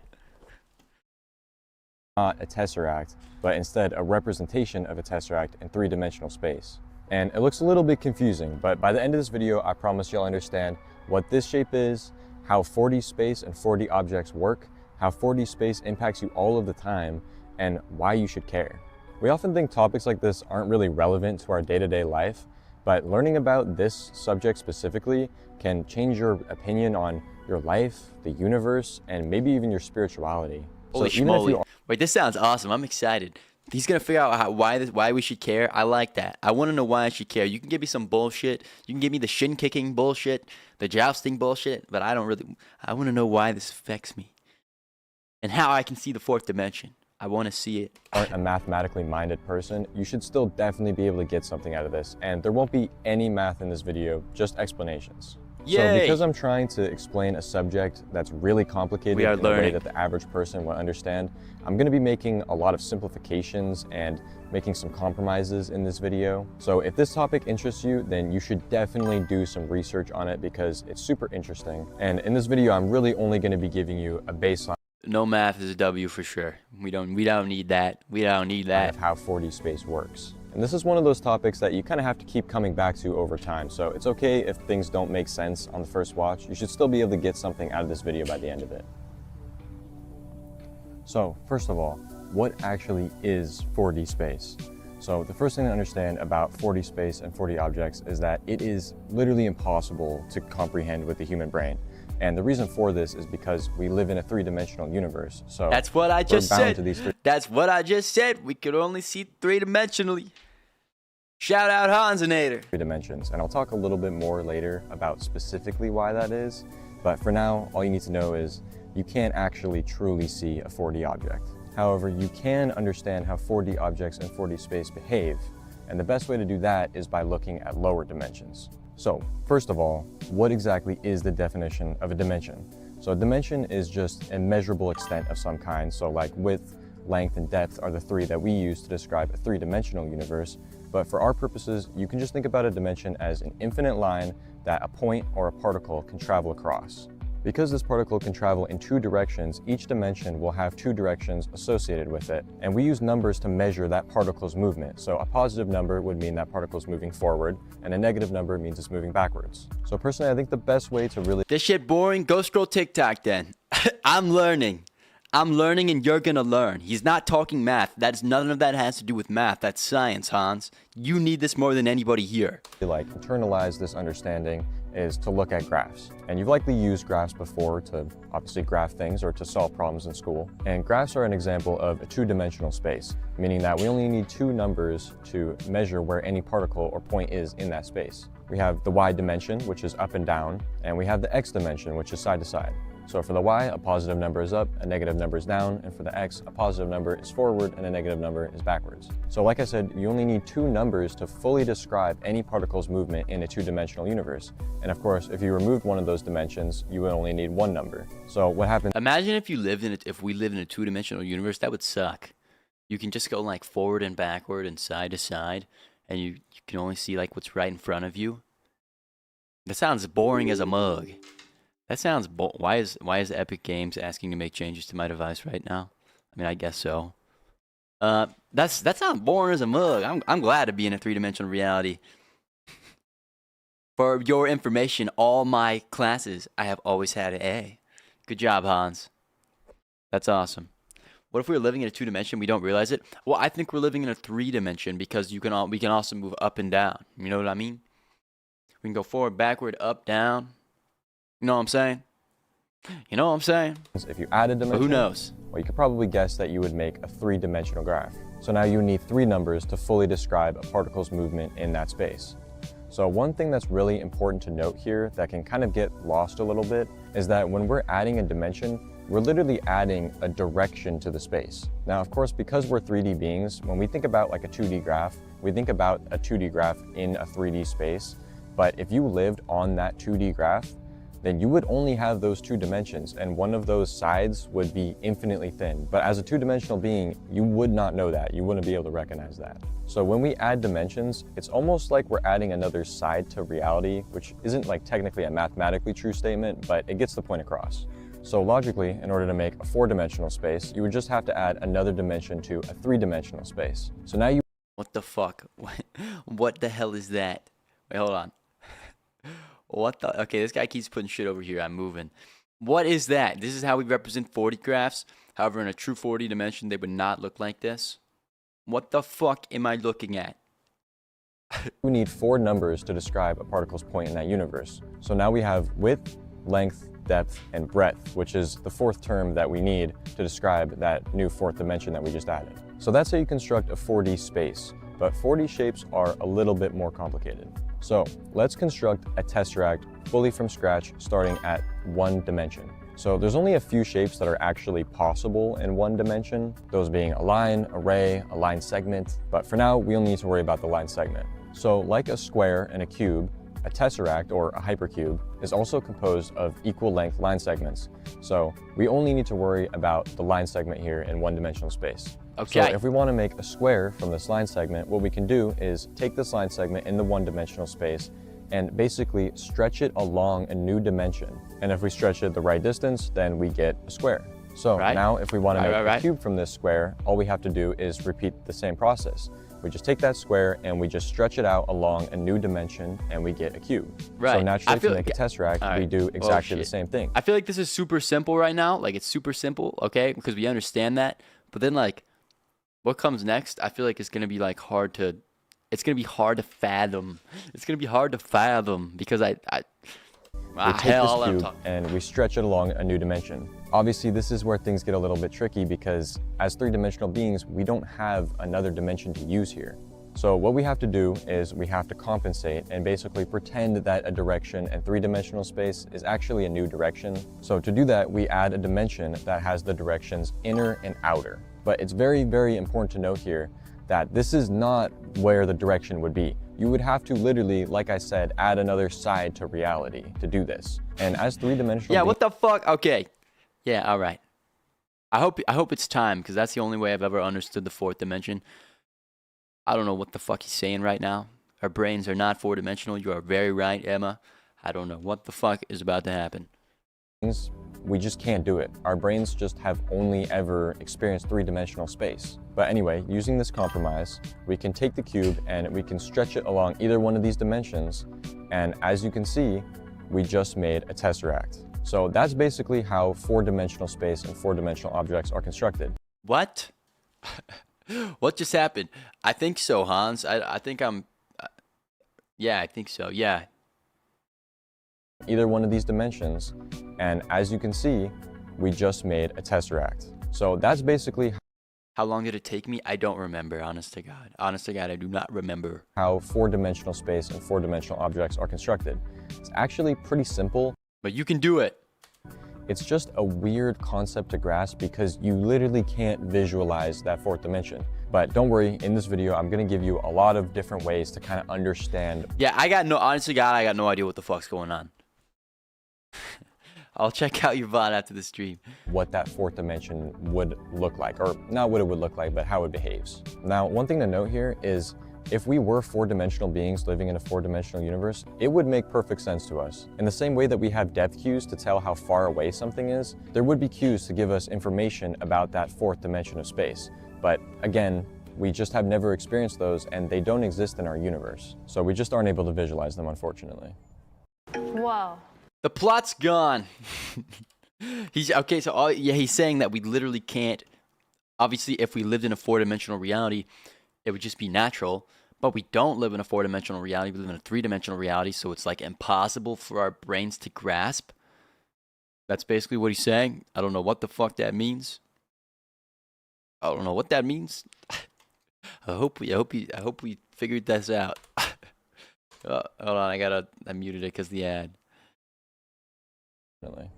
Not a tesseract, but instead a representation of a tesseract in three-dimensional space. And it looks a little bit confusing, but by the end of this video, I promise you'll understand what this shape is, how 4D space and 4D objects work, how 4D space impacts you all of the time, and why you should care. We often think topics like this aren't really relevant to our day-to-day life, but learning about this subject specifically can change your opinion on your life, the universe, and maybe even your spirituality. Holy schmoly. Wait, this sounds awesome. I'm excited. He's going to figure out why we should care. I like that. I want to know why I should care. You can give me some bullshit. You can give me the shin-kicking bullshit, the jousting bullshit, but I want to know why this affects me and how I can see the fourth dimension. I want to see it. Aren't a mathematically minded person, you should still definitely be able to get something out of this. And there won't be any math in this video, just explanations. Yay. So because I'm trying to explain a subject that's really complicated in a way that the average person will understand, I'm going to be making a lot of simplifications and making some compromises in this video. So if this topic interests you, then you should definitely do some research on it because it's super interesting. And in this video, I'm really only going to be giving you a baseline. No math is a W for sure. We don't need that. We don't need that. Of how 4D space works. And this is one of those topics that you kind of have to keep coming back to over time. So it's okay if things don't make sense on the first watch. You should still be able to get something out of this video by the end of it. So first of all, what actually is 4D space? So the first thing to understand about 4D space and 4D objects is that it is literally impossible to comprehend with the human brain. And the reason for this is because we live in a three-dimensional universe. So That's what I just we're bound said. to these That's what I just said. We could only see three-dimensionally. Shout out Hansenator. three dimensions. And I'll talk a little bit more later about specifically why that is. But for now, all you need to know is you can't actually truly see a 4D object. However, you can understand how 4D objects in 4D space behave. And the best way to do that is by looking at lower dimensions. So first of all, what exactly is the definition of a dimension? So a dimension is just a measurable extent of some kind. So like width, length, and depth are the three that we use to describe a three-dimensional universe. But for our purposes, you can just think about a dimension as an infinite line that a point or a particle can travel across. Because this particle can travel in two directions, each dimension will have two directions associated with it. And we use numbers to measure that particle's movement. So a positive number would mean that particle is moving forward, and a negative number means it's moving backwards. So personally, I think the best way to really This shit boring? Go scroll TikTok then. I'm learning and you're gonna learn. He's not talking math. None of that has to do with math. That's science, Hans. You need this more than anybody here. like internalize this understanding is to look at graphs. And you've likely used graphs before to obviously graph things or to solve problems in school. And graphs are an example of a two-dimensional space, meaning that we only need two numbers to measure where any particle or point is in that space. We have the y dimension, which is up and down, and we have the x dimension, which is side to side. So for the y, a positive number is up, a negative number is down, and for the x, a positive number is forward and a negative number is backwards. So like I said, you only need two numbers to fully describe any particle's movement in a two-dimensional universe. And of course, if you removed one of those dimensions, you would only need one number. So what happens? Imagine if we lived in a two-dimensional universe. That would suck. You can just go like forward and backward and side to side, and you can only see like what's right in front of you. That sounds boring as a mug. That sounds why is Epic Games asking to make changes to my device right now? I mean, I guess so. That sounds boring as a mug. I'm glad to be in a three-dimensional reality. For your information, all my classes I have always had an A. Good job, Hans. That's awesome. What if we were living in a two-dimension, we don't realize it? Well, I think we're living in a three-dimension because we can also move up and down. You know what I mean? We can go forward, backward, up, down. You know what I'm saying? You know what I'm saying? If you add a dimension, But who knows? well, you could probably guess that you would make a three-dimensional graph. So now you need three numbers to fully describe a particle's movement in that space. So one thing that's really important to note here that can kind of get lost a little bit is that when we're adding a dimension, we're literally adding a direction to the space. Now, of course, because we're 3D beings, when we think about like a 2D graph, we think about a 2D graph in a 3D space. But if you lived on that 2D graph, then you would only have those two dimensions, and one of those sides would be infinitely thin. But as a two-dimensional being, you would not know that. You wouldn't be able to recognize that. So when we add dimensions, it's almost like we're adding another side to reality, which isn't like technically a mathematically true statement, but it gets the point across. So logically, in order to make a four-dimensional space, you would just have to add another dimension to a three-dimensional space. So now you What the fuck? What the hell is that? Wait, hold on. What the? Okay, this guy keeps putting shit over here. I'm moving. What is that? This is how we represent 4D graphs. However, in a true 4D dimension, they would not look like this. What the fuck am I looking at? we need four numbers to describe a particle's point in that universe. So now we have width, length, depth, and breadth, which is the fourth term that we need to describe that new fourth dimension that we just added. So that's how you construct a 4D space, but 4D shapes are a little bit more complicated. So let's construct a tesseract fully from scratch, starting at one dimension. So there's only a few shapes that are actually possible in one dimension, those being a line, a ray, a line segment, but for now, we only need to worry about the line segment. So like a square and a cube, a tesseract or a hypercube is also composed of equal length line segments. So we only need to worry about the line segment here in one-dimensional space. Okay. So if we want to make a square from this line segment, what we can do is take this line segment in the one-dimensional space and basically stretch it along a new dimension. And if we stretch it the right distance, then we get a square. So now if we want to make a cube from this square, all we have to do is repeat the same process. We just take that square and we just stretch it out along a new dimension and we get a cube. So naturally to make a tesseract, we do exactly the same thing. I feel like this is super simple right now. Like it's super simple, okay? Because we understand that. But then like What comes next? I feel like it's gonna be like hard to. It's gonna be hard to fathom. It's gonna be hard to fathom because We take hell, this I'm cube talking. and we stretch it along a new dimension. Obviously, this is where things get a little bit tricky because as three-dimensional beings, we don't have another dimension to use here. So what we have to do is we have to compensate and basically pretend that a direction in three-dimensional space is actually a new direction. So to do that, we add a dimension that has the directions inner and outer. But it's very, very important to note here that this is not where the direction would be. You would have to literally, like I said, add another side to reality to do this. And as three-dimensional Yeah, what the fuck? Okay. Yeah, all right. I hope it's time because that's the only way I've ever understood the fourth dimension. I don't know what the fuck he's saying right now. Our brains are not four-dimensional. You are very right, Emma. I don't know what the fuck is about to happen. beings, we just can't do it. Our brains just have only ever experienced three-dimensional space. But anyway, using this compromise, we can take the cube and we can stretch it along either one of these dimensions. And as you can see, we just made a tesseract. So that's basically how four-dimensional space and four-dimensional objects are constructed. What? What just happened? I think so, Hans. I think I'm... yeah, I think so. Yeah. Either one of these dimensions. And as you can see, we just made a tesseract. So that's basically How long did it take me? I don't remember, honest to God. Honest to God, I do not remember. how four-dimensional space and four-dimensional objects are constructed. It's actually pretty simple. But you can do it. It's just a weird concept to grasp because you literally can't visualize that fourth dimension. But don't worry, in this video, I'm gonna give you a lot of different ways to kind of understand. Yeah, honest to God, I got no idea what the fuck's going on. I'll check out your VOD after the stream. What that fourth dimension would look like, or not what it would look like, but how it behaves. Now, one thing to note here is if we were four-dimensional beings living in a four-dimensional universe, it would make perfect sense to us. In the same way that we have depth cues to tell how far away something is, there would be cues to give us information about that fourth dimension of space. But again, we just have never experienced those and they don't exist in our universe. So we just aren't able to visualize them, unfortunately. Wow. The plot's gone. He's okay. So he's saying that we literally can't. Obviously, if we lived in a four-dimensional reality, it would just be natural. But we don't live in a four-dimensional reality. We live in a three-dimensional reality, so it's like impossible for our brains to grasp. That's basically what he's saying. I don't know what the fuck that means. I don't know what that means. I hope we figured this out. Hold on, I muted it because the ad. Definitely.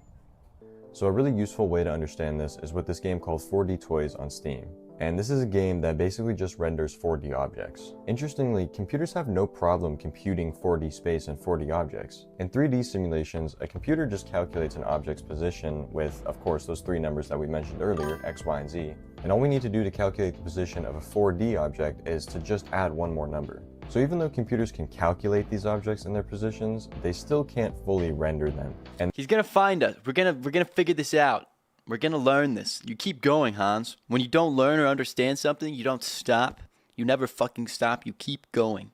So a really useful way to understand this is with this game called 4D Toys on Steam. And this is a game that basically just renders 4D objects. Interestingly, computers have no problem computing 4D space and 4D objects. In 3D simulations, a computer just calculates an object's position with, of course, those three numbers that we mentioned earlier, X, Y, and Z. And all we need to do to calculate the position of a 4D object is to just add one more number. So even though computers can calculate these objects and their positions, they still can't fully render them. And He's gonna find us. We're gonna figure this out. We're gonna learn this. You keep going, Hans. When you don't learn or understand something, you don't stop. You never fucking stop. You keep going.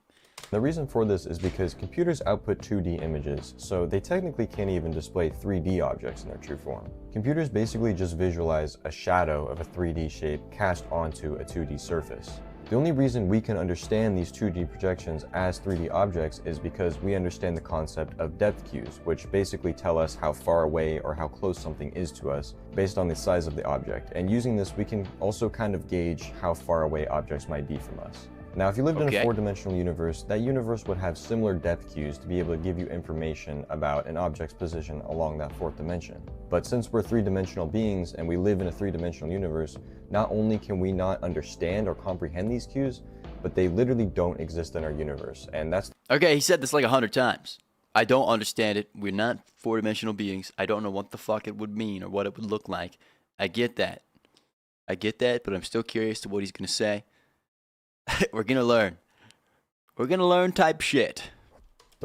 the reason for this is because computers output 2D images, so they technically can't even display 3D objects in their true form. Computers basically just visualize a shadow of a 3D shape cast onto a 2D surface. The only reason we can understand these 2D projections as 3D objects is because we understand the concept of depth cues, which basically tell us how far away or how close something is to us based on the size of the object. And using this, we can also kind of gauge how far away objects might be from us. Now, if you lived in a four-dimensional universe, that universe would have similar depth cues to be able to give you information about an object's position along that fourth dimension. But since we're three-dimensional beings and we live in a three-dimensional universe, not only can we not understand or comprehend these cues, but they literally don't exist in our universe. And that's Okay, he said this like 100 times. I don't understand it. We're not four-dimensional beings. I don't know what the fuck it would mean or what it would look like. I get that. But I'm still curious to what he's gonna say. We're gonna learn. We're gonna learn type shit.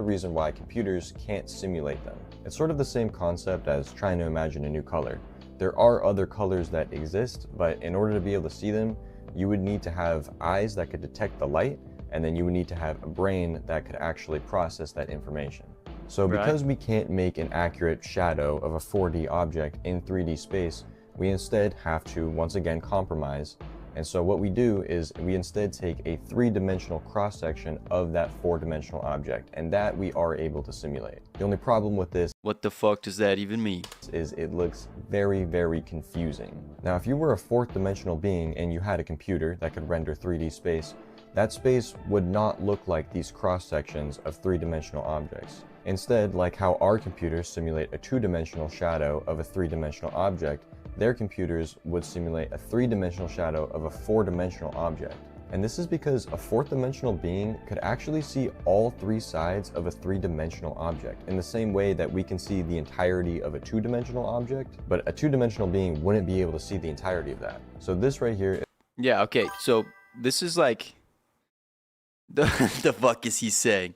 the reason why computers can't simulate them. It's sort of the same concept as trying to imagine a new color. There are other colors that exist, but in order to be able to see them, you would need to have eyes that could detect the light, and then you would need to have a brain that could actually process that information. So because we can't make an accurate shadow of a 4D object in 3D space, we instead have to once again compromise And so what we do is we instead take a 3-dimensional cross-section of that 4-dimensional object, and that we are able to simulate. The only problem with this What the fuck does that even mean? is it looks very, very confusing. Now, if you were a 4th-dimensional being and you had a computer that could render 3D space, that space would not look like these cross-sections of 3-dimensional objects. Instead, like how our computers simulate a 2-dimensional shadow of a 3-dimensional object, their computers would simulate a 3-dimensional shadow of a 4-dimensional object. And this is because a 4th-dimensional being could actually see all 3 sides of a 3-dimensional object in the same way that we can see the entirety of a 2-dimensional object, but a 2-dimensional being wouldn't be able to see the entirety of that. So this right here, Yeah, okay, so this is like... The fuck is he saying?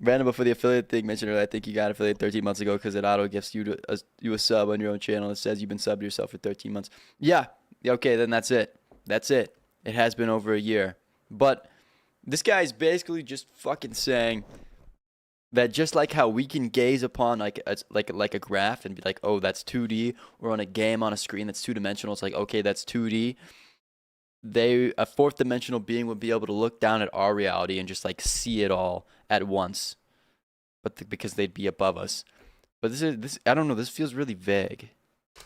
Random before the affiliate thing mentioned earlier, I think you got affiliate 13 months ago because it auto gifts you a sub on your own channel. It says you've been subbed to yourself for 13 months. Yeah, okay, then that's it. That's it. It has been over a year. But this guy is basically just fucking saying that just like how we can gaze upon like a graph and be like, oh, that's 2D, or on a game on a screen that's 2-dimensional, it's like, okay, that's 2D. A 4th-dimensional being would be able to look down at our reality and just like see it all at once, but because they'd be above us. But this I don't know, this feels really vague.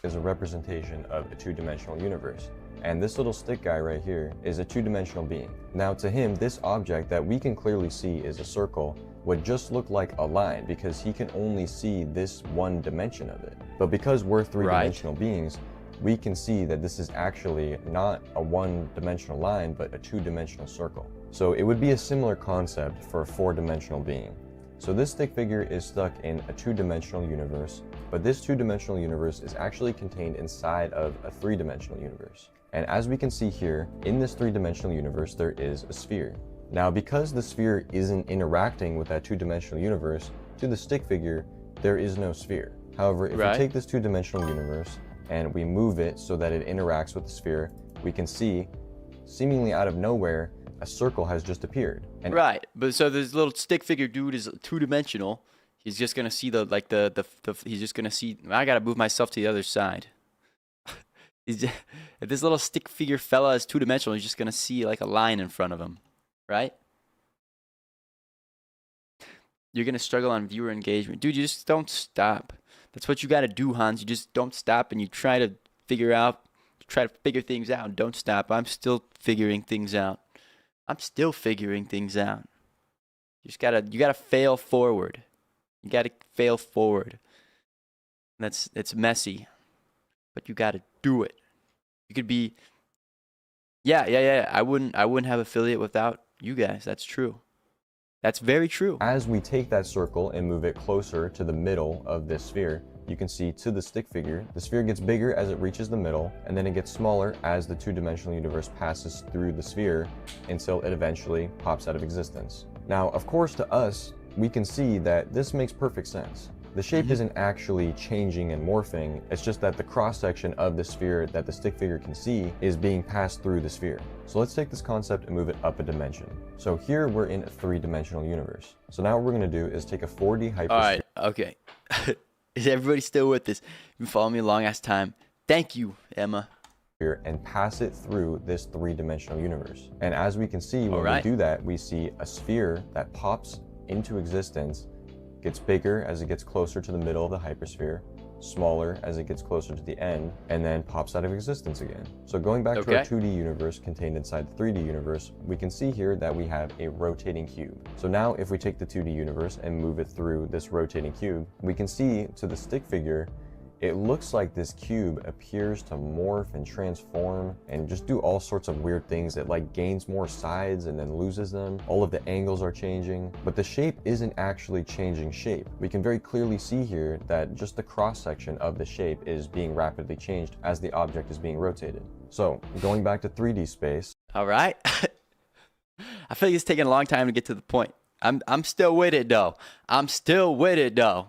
is a representation of a 2-dimensional universe. And this little stick guy right here is a 2-dimensional being. Now to him, this object that we can clearly see is a circle would just look like a line because he can only see this one dimension of it. But because we're 3-dimensional beings, we can see that this is actually not a 1-dimensional line, but a 2-dimensional circle. So it would be a similar concept for a 4-dimensional being. So this stick figure is stuck in a 2-dimensional universe, but this 2-dimensional universe is actually contained inside of a 3-dimensional universe. And as we can see here, in this 3-dimensional universe, there is a sphere. Now, because the sphere isn't interacting with that 2-dimensional universe, to the stick figure, there is no sphere. However, if we take this 2-dimensional universe and we move it so that it interacts with the sphere, we can see, seemingly out of nowhere, a circle has just appeared. And but so this little stick figure dude is 2-dimensional. He's just gonna see he's just gonna see. I gotta move myself to the other side. If this little stick figure fella is 2-dimensional, he's just gonna see like a line in front of him, right? You're gonna struggle on viewer engagement, dude. You just don't stop. That's what you gotta do, Hans. You just don't stop and you try to figure things out. And don't stop. I'm still figuring things out. I'm still figuring things out. You gotta fail forward. You gotta fail forward. It's messy, but you gotta do it. You could be, yeah. I wouldn't have affiliate without you guys. That's true. That's very true. As we take that circle and move it closer to the middle of this sphere, you can see to the stick figure, the sphere gets bigger as it reaches the middle, and then it gets smaller as the 2-dimensional universe passes through the sphere until it eventually pops out of existence. Now, of course, to us, we can see that this makes perfect sense. The shape isn't actually changing and morphing, it's just that the cross-section of the sphere that the stick figure can see is being passed through the sphere. So let's take this concept and move it up a dimension. So here we're in a 3-dimensional universe. So now what we're gonna do is take a 4D hypersphere. Alright, okay. Is everybody still with this? You've been following me a long ass time. Thank you, Emma. And pass it through this 3-dimensional universe. And as we can see, when we do that, we see a sphere that pops into existence, gets bigger as it gets closer to the middle of the hypersphere, smaller as it gets closer to the end, and then pops out of existence again. So going back to our 2D universe contained inside the 3D universe, we can see here that we have a rotating cube. So now if we take the 2D universe and move it through this rotating cube, we can see to the stick figure, it looks like this cube appears to morph and transform and just do all sorts of weird things. It like gains more sides and then loses them. All of the angles are changing, but the shape isn't actually changing shape. We can very clearly see here that just the cross section of the shape is being rapidly changed as the object is being rotated. So going back to 3D space. All right. I feel like it's taking a long time to get to the point. I'm still with it though. I'm still with it though.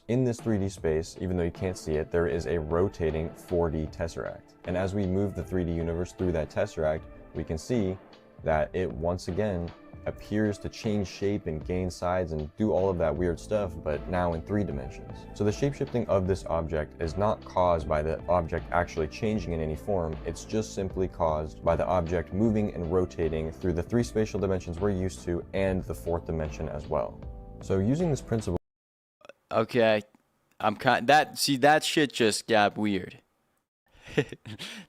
In this 3D space, even though you can't see it, there is a rotating 4D tesseract. And as we move the 3D universe through that tesseract, we can see that it once again appears to change shape and gain size and do all of that weird stuff, but now in 3 dimensions. So the shapeshifting of this object is not caused by the object actually changing in any form, it's just simply caused by the object moving and rotating through the 3 spatial dimensions we're used to and the 4th dimension as well. So using this principle. Okay, that shit just got weird.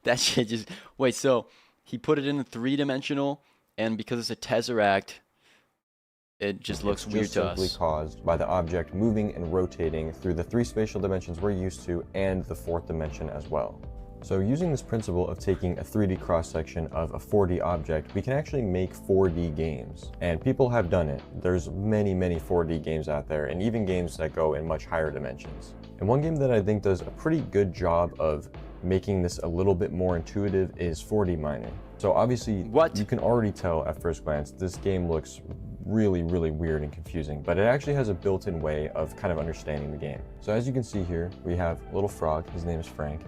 That shit just, wait, so he put it in the 3-dimensional, and because it's a tesseract, it just looks weird to us. It's simply caused by the object moving and rotating through the 3 spatial dimensions we're used to and the 4th dimension as well. So using this principle of taking a 3D cross-section of a 4D object, we can actually make 4D games. And people have done it. There's many 4D games out there, and even games that go in much higher dimensions. And one game that I think does a pretty good job of making this a little bit more intuitive is 4D Miner. So obviously, you can already tell at first glance, this game looks really weird and confusing, but it actually has a built-in way of kind of understanding the game. So as you can see here, we have a little frog, his name is Frank,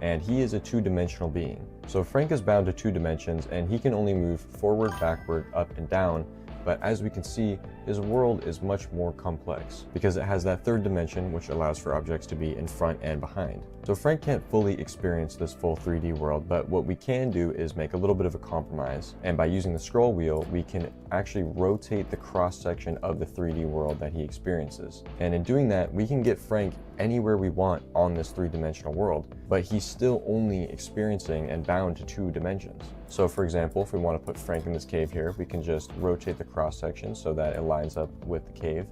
and he is a 2-dimensional being. So Frank is bound to 2 dimensions, and he can only move forward, backward, up, and down, but as we can see, his world is much more complex because it has that 3rd dimension which allows for objects to be in front and behind. So Frank can't fully experience this full 3D world, but what we can do is make a little bit of a compromise, and by using the scroll wheel, we can actually rotate the cross-section of the 3D world that he experiences. And in doing that, we can get Frank anywhere we want on this 3-dimensional world, but he's still only experiencing and bound to 2 dimensions. So for example, if we want to put Frank in this cave here, we can just rotate the cross-section so that it lines up with the cave,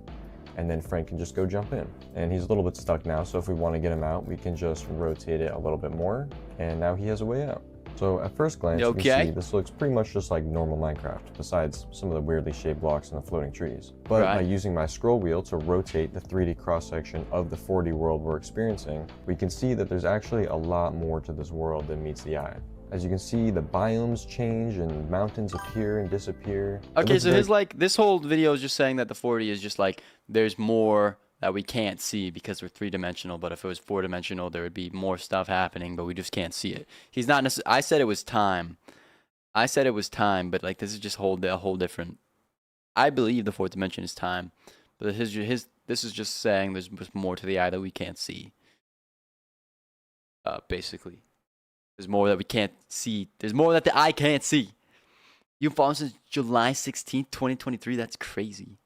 and then Frank can just go jump in. And he's a little bit stuck now, so if we want to get him out, we can just rotate it a little bit more, and now he has a way out. So at first glance, you can see this looks pretty much just like normal Minecraft, besides some of the weirdly shaped blocks and the floating trees. But by using my scroll wheel to rotate the 3D cross-section of the 4D world we're experiencing, we can see that there's actually a lot more to this world than meets the eye. As you can see, the biomes change and mountains appear and disappear. Okay, so this whole video is just saying that the 4D is just like, there's more that we can't see because we're 3-dimensional, but if it was 4-dimensional, there would be more stuff happening, but we just can't see it. He's not necessarily, I said it was time, but like this is just a whole different, I believe the 4th dimension is time, but this is just saying there's more to the eye that we can't see. Basically. There's more that we can't see. There's more that the eye can't see. You've followed since July 16th, 2023. That's crazy.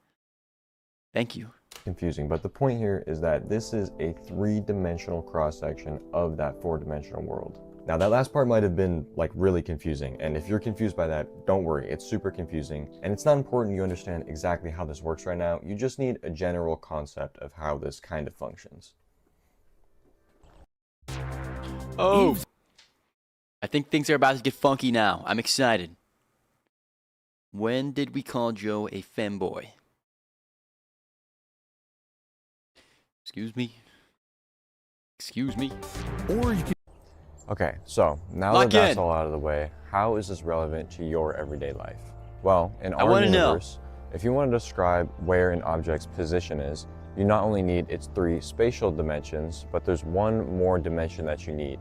Thank you. Confusing, but the point here is that this is a 3-dimensional cross-section of that 4-dimensional world. Now that last part might have been like really confusing, and if you're confused by that, don't worry, it's super confusing, and it's not important you understand exactly how this works right now. You just need a general concept of how this kind of functions. Oh! I think things are about to get funky now. I'm excited. When did we call Joe a femboy? Excuse me. Excuse me. Or you can. Okay, so now that that's all out of the way, how is this relevant to your everyday life? Well, in our universe, if you want to describe where an object's position is, you not only need its 3 spatial dimensions, but there's one more dimension that you need: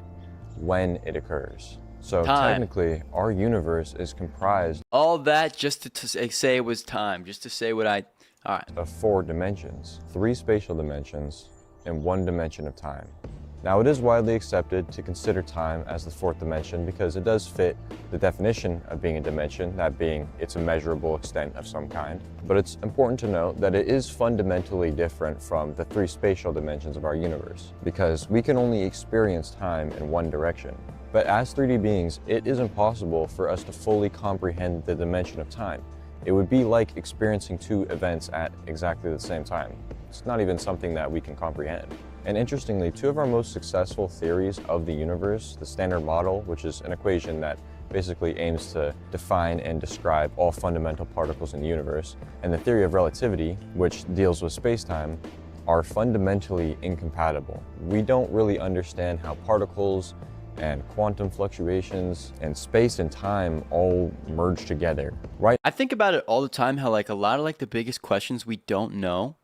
when it occurs. So technically, our universe is comprised all that just to say it was time, just to say what I... Alright. Of 4 dimensions, 3 spatial dimensions, and 1 dimension of time. Now, it is widely accepted to consider time as the 4th dimension because it does fit the definition of being a dimension, that being it's a measurable extent of some kind. But it's important to note that it is fundamentally different from the 3 spatial dimensions of our universe because we can only experience time in one direction. But as 3D beings, it is impossible for us to fully comprehend the dimension of time. It would be like experiencing 2 events at exactly the same time. It's not even something that we can comprehend. And interestingly, 2 of our most successful theories of the universe, the Standard Model, which is an equation that basically aims to define and describe all fundamental particles in the universe, and the theory of relativity, which deals with space-time, are fundamentally incompatible. We don't really understand how particles and quantum fluctuations and space and time all merge together, right? I think about it all the time, how like a lot of like the biggest questions we don't know,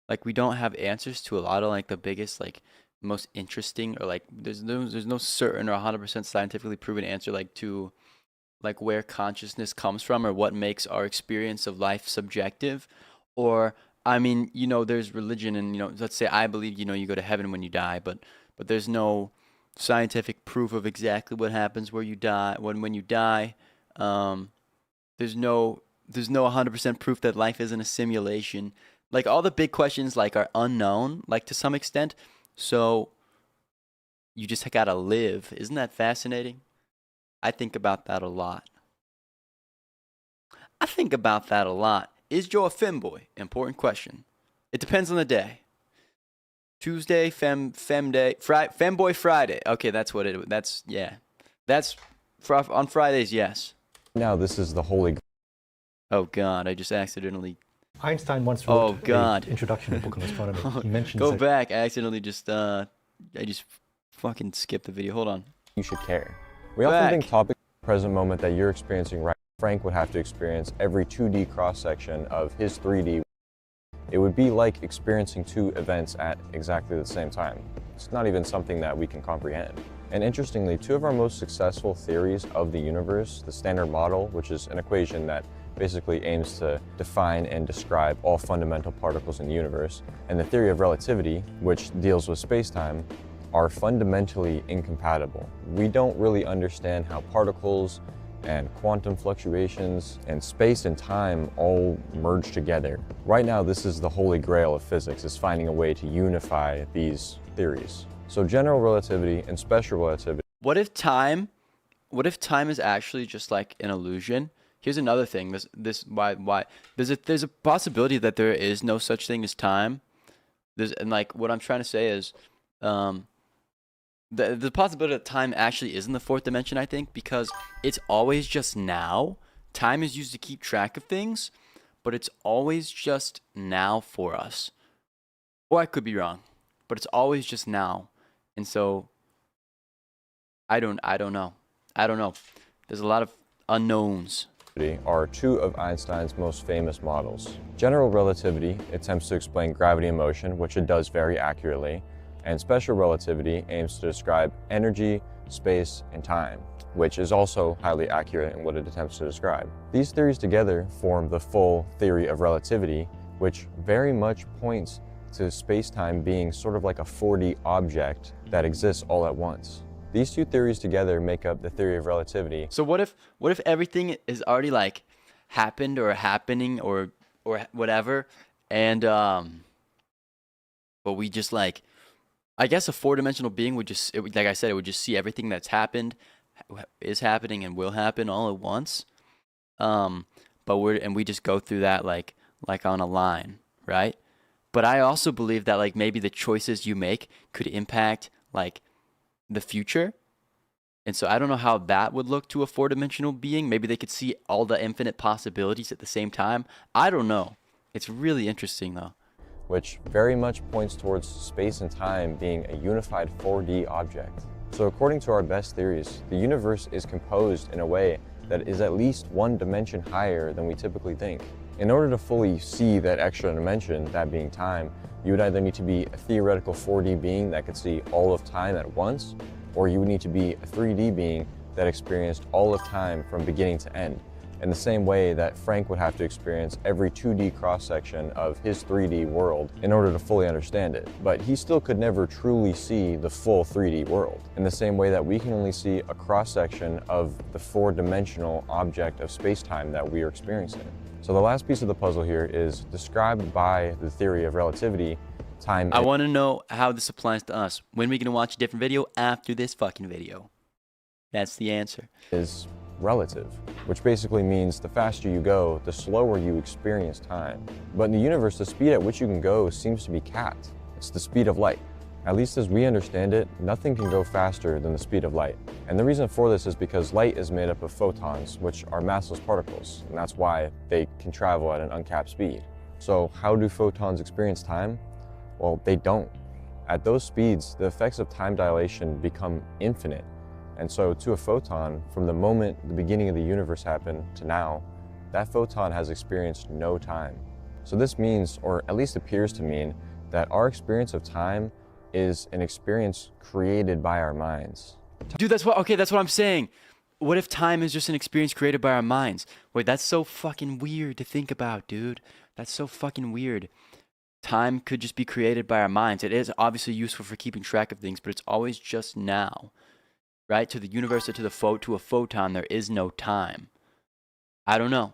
like we don't have answers to a lot of like the biggest, like most interesting, or like there's no certain or 100% scientifically proven answer like to like where consciousness comes from, or what makes our experience of life subjective. Or I mean, there's religion, and let's say I believe you go to heaven when you die, but there's no scientific proof of exactly what happens where you die when you die. There's no 100% proof that life isn't a simulation. Like all the big questions like are unknown, like to some extent. So you just gotta live. Isn't that fascinating? I think about that a lot. Is Joe a femboy? Important question. It depends on the day. Tuesday, fem day, femboy Friday. Okay, that's what it. That's yeah. That's on Fridays. Yes. Now this is the holy. Oh God! I just accidentally. Einstein once wrote God. an introduction to book on astronomy. He mentions Go that back. I accidentally just I just fucking skipped the video. Hold on. You should care. We often think topic present moment that you're experiencing right. Frank would have to experience every 2D cross-section of his 3D. It would be like experiencing two events at exactly the same time. It's not even something that we can comprehend. And interestingly, two of our most successful theories of the universe, the Standard Model, which is an equation that basically aims to define and describe all fundamental particles in the universe, and the theory of relativity, which deals with space-time, are fundamentally incompatible. We don't really understand how particles and quantum fluctuations and space and time all merge together. Right now, this is the holy grail of physics, is finding a way to unify these theories. So general relativity and special relativity. What if time is actually just like an illusion? Here's another thing. Why there's a possibility that there is no such thing as time. And like what I'm trying to say is, the possibility that time actually is in the fourth dimension, I think, because it's always just now. Time is used to keep track of things, but it's always just now for us. Or I could be wrong, but it's always just now. And so I don't know. There's a lot of unknowns. Are two of Einstein's most famous models. General relativity attempts to explain gravity and motion, which it does very accurately, and special relativity aims to describe energy, space, and time, which is also highly accurate in what it attempts to describe. These theories together form the full theory of relativity, which very much points to space-time being sort of like a 4D object that exists all at once. These two theories together make up the theory of relativity. So what if everything is already like happened or happening or whatever, and but we just like, I guess a four-dimensional being would just, like I said, it would just see everything that's happened, is happening, and will happen all at once. But we just go through that like on a line, right? But I also believe that like maybe the choices you make could impact like the future. And so I don't know how that would look to a four-dimensional being. Maybe they could see all the infinite possibilities at the same time. I don't know. It's really interesting though. Which very much points towards space and time being a unified 4D object. So according to our best theories, the universe is composed in a way that is at least one dimension higher than we typically think. In order to fully see that extra dimension, that being time, you would either need to be a theoretical 4D being that could see all of time at once, or you would need to be a 3D being that experienced all of time from beginning to end, in the same way that Frank would have to experience every 2D cross-section of his 3D world in order to fully understand it. But he still could never truly see the full 3D world, in the same way that we can only see a cross-section of the four-dimensional object of space-time that we are experiencing. So the last piece of the puzzle here is described by the theory of relativity. Time. I want to know how this applies to us. When are we going to watch a different video? After this fucking video. That's the answer. Is relative, which basically means the faster you go, the slower you experience time. But in the universe, the speed at which you can go seems to be capped. It's the speed of light. At least as we understand it, nothing can go faster than the speed of light. And the reason for this is because light is made up of photons, which are massless particles, and that's why they can travel at an uncapped speed. So how do photons experience time? Well, they don't. At those speeds, the effects of time dilation become infinite. And so to a photon, from the moment the beginning of the universe happened to now, that photon has experienced no time. So this means, or at least appears to mean, that our experience of time is an experience created by our minds. Dude, that's what I'm saying. what if time is just an experience created by our minds? Wait, that's so fucking weird to think about, dude. That's so fucking weird. Time could just be created by our minds. It is obviously useful for keeping track of things, but it's always just now, right? To the universe or to a photon, there is no time. I don't know.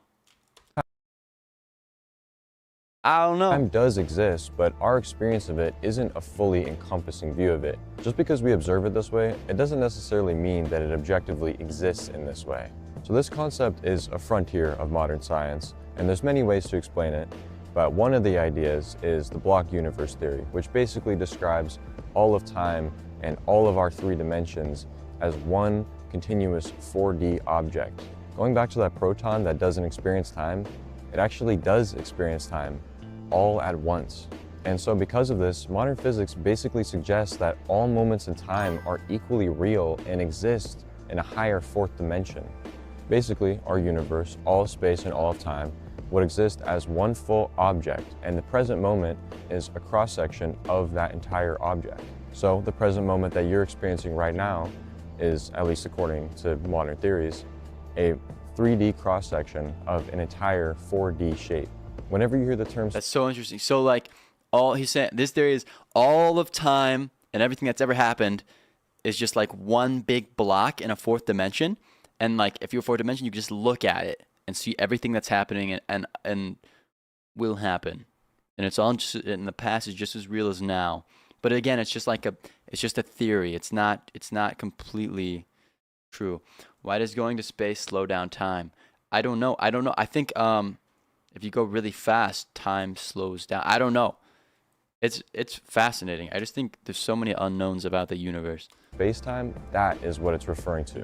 Time does exist, but our experience of it isn't a fully encompassing view of it. Just because we observe it this way, it doesn't necessarily mean that it objectively exists in this way. So this concept is a frontier of modern science, and there's many ways to explain it, but one of the ideas is the block universe theory, which basically describes all of time and all of our 3 dimensions as one continuous 4D object. Going back to that proton that doesn't experience time, it actually does experience time all at once. And so because of this, modern physics basically suggests that all moments in time are equally real and exist in a higher 4th dimension. Basically, our universe, all of space and all of time, would exist as one full object, and the present moment is a cross-section of that entire object. So the present moment that you're experiencing right now is, at least according to modern theories, a 3D cross-section of an entire 4D shape. Whenever you hear the term... That's so interesting. So like, he's saying, this theory is all of time and everything that's ever happened is just like one big block in a 4th dimension. And like, if you're a 4th dimension, you can just look at it and see everything that's happening and will happen. And it's all just in the past is just as real as now. But again, it's just like it's just a theory. It's not completely true. Why does going to space slow down time? I don't know. I think if you go really fast, time slows down. I don't know. It's fascinating. I just think there's so many unknowns about the universe. Space-time, that is what it's referring to.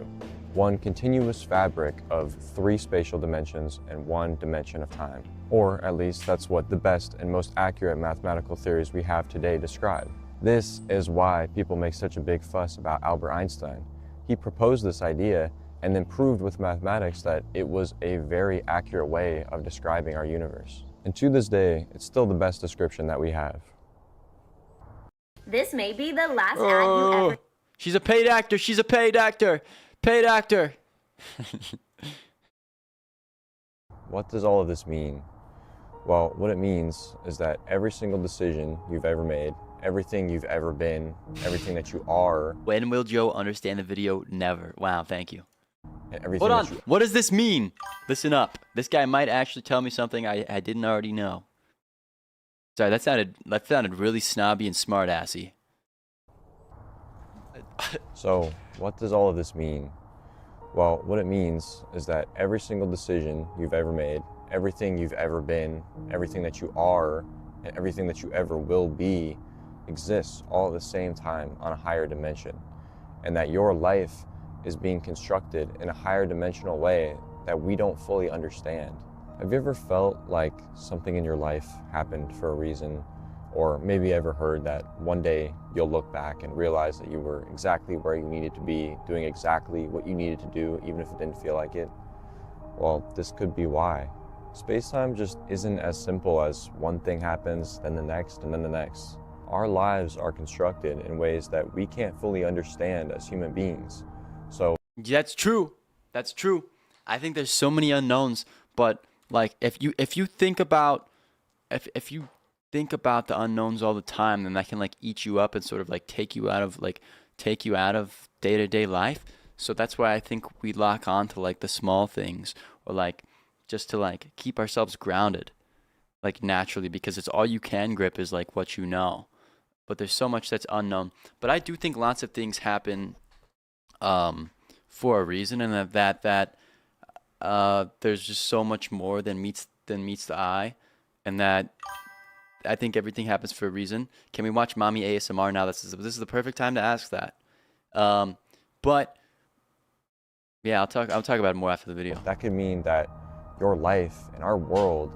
One continuous fabric of 3 spatial dimensions and 1 dimension of time. Or at least that's what the best and most accurate mathematical theories we have today describe. This is why people make such a big fuss about Albert Einstein. He proposed this idea and then proved with mathematics that it was a very accurate way of describing our universe. And to this day, it's still the best description that we have. This may be the last ad you ever... She's a paid actor. She's a paid actor. Paid actor. What does all of this mean? Well, what it means is that every single decision you've ever made, everything you've ever been, everything that you are... When will Joe understand the video? Never. Wow, thank you. Everything Hold on. What does this mean? Listen up. This guy might actually tell me something I didn't already know. Sorry, that sounded really snobby and smart-assy. So, what does all of this mean? Well, what it means is that every single decision you've ever made, everything you've ever been, everything that you are, and everything that you ever will be exists all at the same time on a higher dimension. And that your life is being constructed in a higher dimensional way that we don't fully understand. Have you ever felt like something in your life happened for a reason? Or maybe ever heard that one day you'll look back and realize that you were exactly where you needed to be, doing exactly what you needed to do, even if it didn't feel like it? Well, this could be why. Space-time just isn't as simple as one thing happens, then the next, and then the next. Our lives are constructed in ways that we can't fully understand as human beings. So that's true. That's true. I think there's so many unknowns, but like if you think about if you think about the unknowns all the time, then that can like eat you up and sort of like take you out of day-to-day life. So that's why I think we lock on to like the small things, or like just to like keep ourselves grounded, like naturally, because it's all you can grip is like what you know. But there's so much that's unknown. But I do think lots of things happen for a reason, and that there's just so much more than meets the eye, and that I think everything happens for a reason. Can we watch Mommy ASMR now? This is the perfect time to ask that. But yeah, I'll talk about it more after the video. that could mean that your life and our world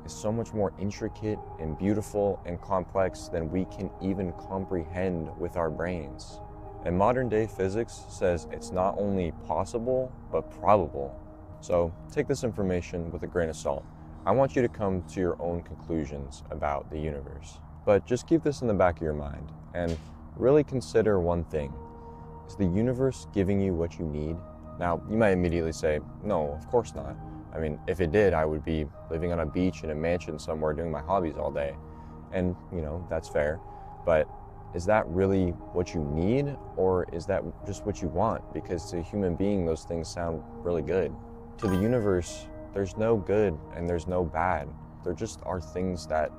is so much more intricate and beautiful and complex than we can even comprehend with our brains. And modern day physics says it's not only possible, but probable. So take this information with a grain of salt. I want you to come to your own conclusions about the universe. But just keep this in the back of your mind and really consider one thing. Is the universe giving you what you need? Now, you might immediately say, no, of course not. I mean, if it did, I would be living on a beach in a mansion somewhere doing my hobbies all day. And, you know, that's fair. But is that really what you need, or is that just what you want? Because to a human being, those things sound really good. To the universe, there's no good and there's no bad. There just are things that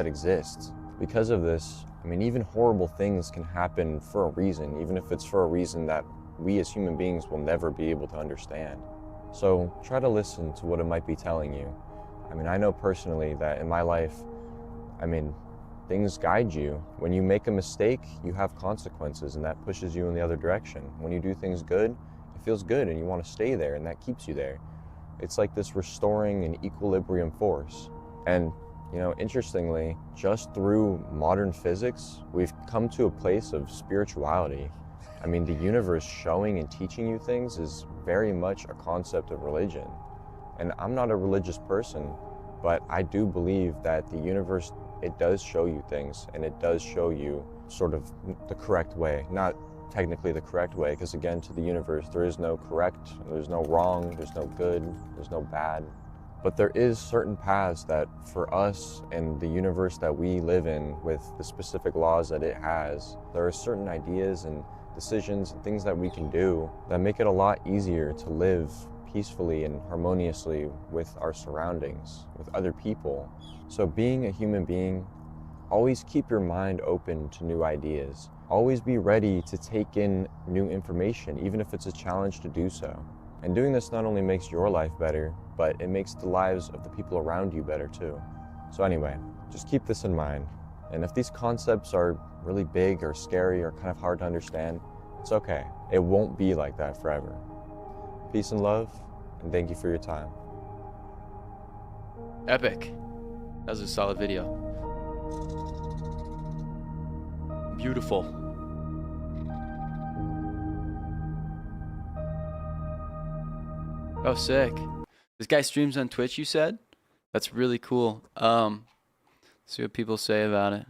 exist. Because of this, I mean, even horrible things can happen for a reason, even if it's for a reason that we as human beings will never be able to understand. So try to listen to what it might be telling you. I mean, I know personally that in my life, I mean, things guide you. When you make a mistake, you have consequences, and that pushes you in the other direction. When you do things good, it feels good and you want to stay there, and that keeps you there. It's like this restoring an equilibrium force. And, you know, interestingly, just through modern physics, we've come to a place of spirituality. I mean, the universe showing and teaching you things is very much a concept of religion. And I'm not a religious person, but I do believe that the universe, it does show you things, and it does show you sort of the correct way. Not technically the correct way, because again, to the universe, there is no correct, there's no wrong, there's no good, there's no bad. But there is certain paths that for us and the universe that we live in, with the specific laws that it has, there are certain ideas and decisions and things that we can do that make it a lot easier to live peacefully and harmoniously with our surroundings, with other people. So being a human being, always keep your mind open to new ideas. Always be ready to take in new information, even if it's a challenge to do so. And doing this not only makes your life better, but it makes the lives of the people around you better too. So anyway, just keep this in mind. And if these concepts are really big or scary or kind of hard to understand, it's okay. It won't be like that forever. Peace and love, and thank you for your time. Epic. That was a solid video. Beautiful. Oh, sick. This guy streams on Twitch, you said? That's really cool. See what people say about it.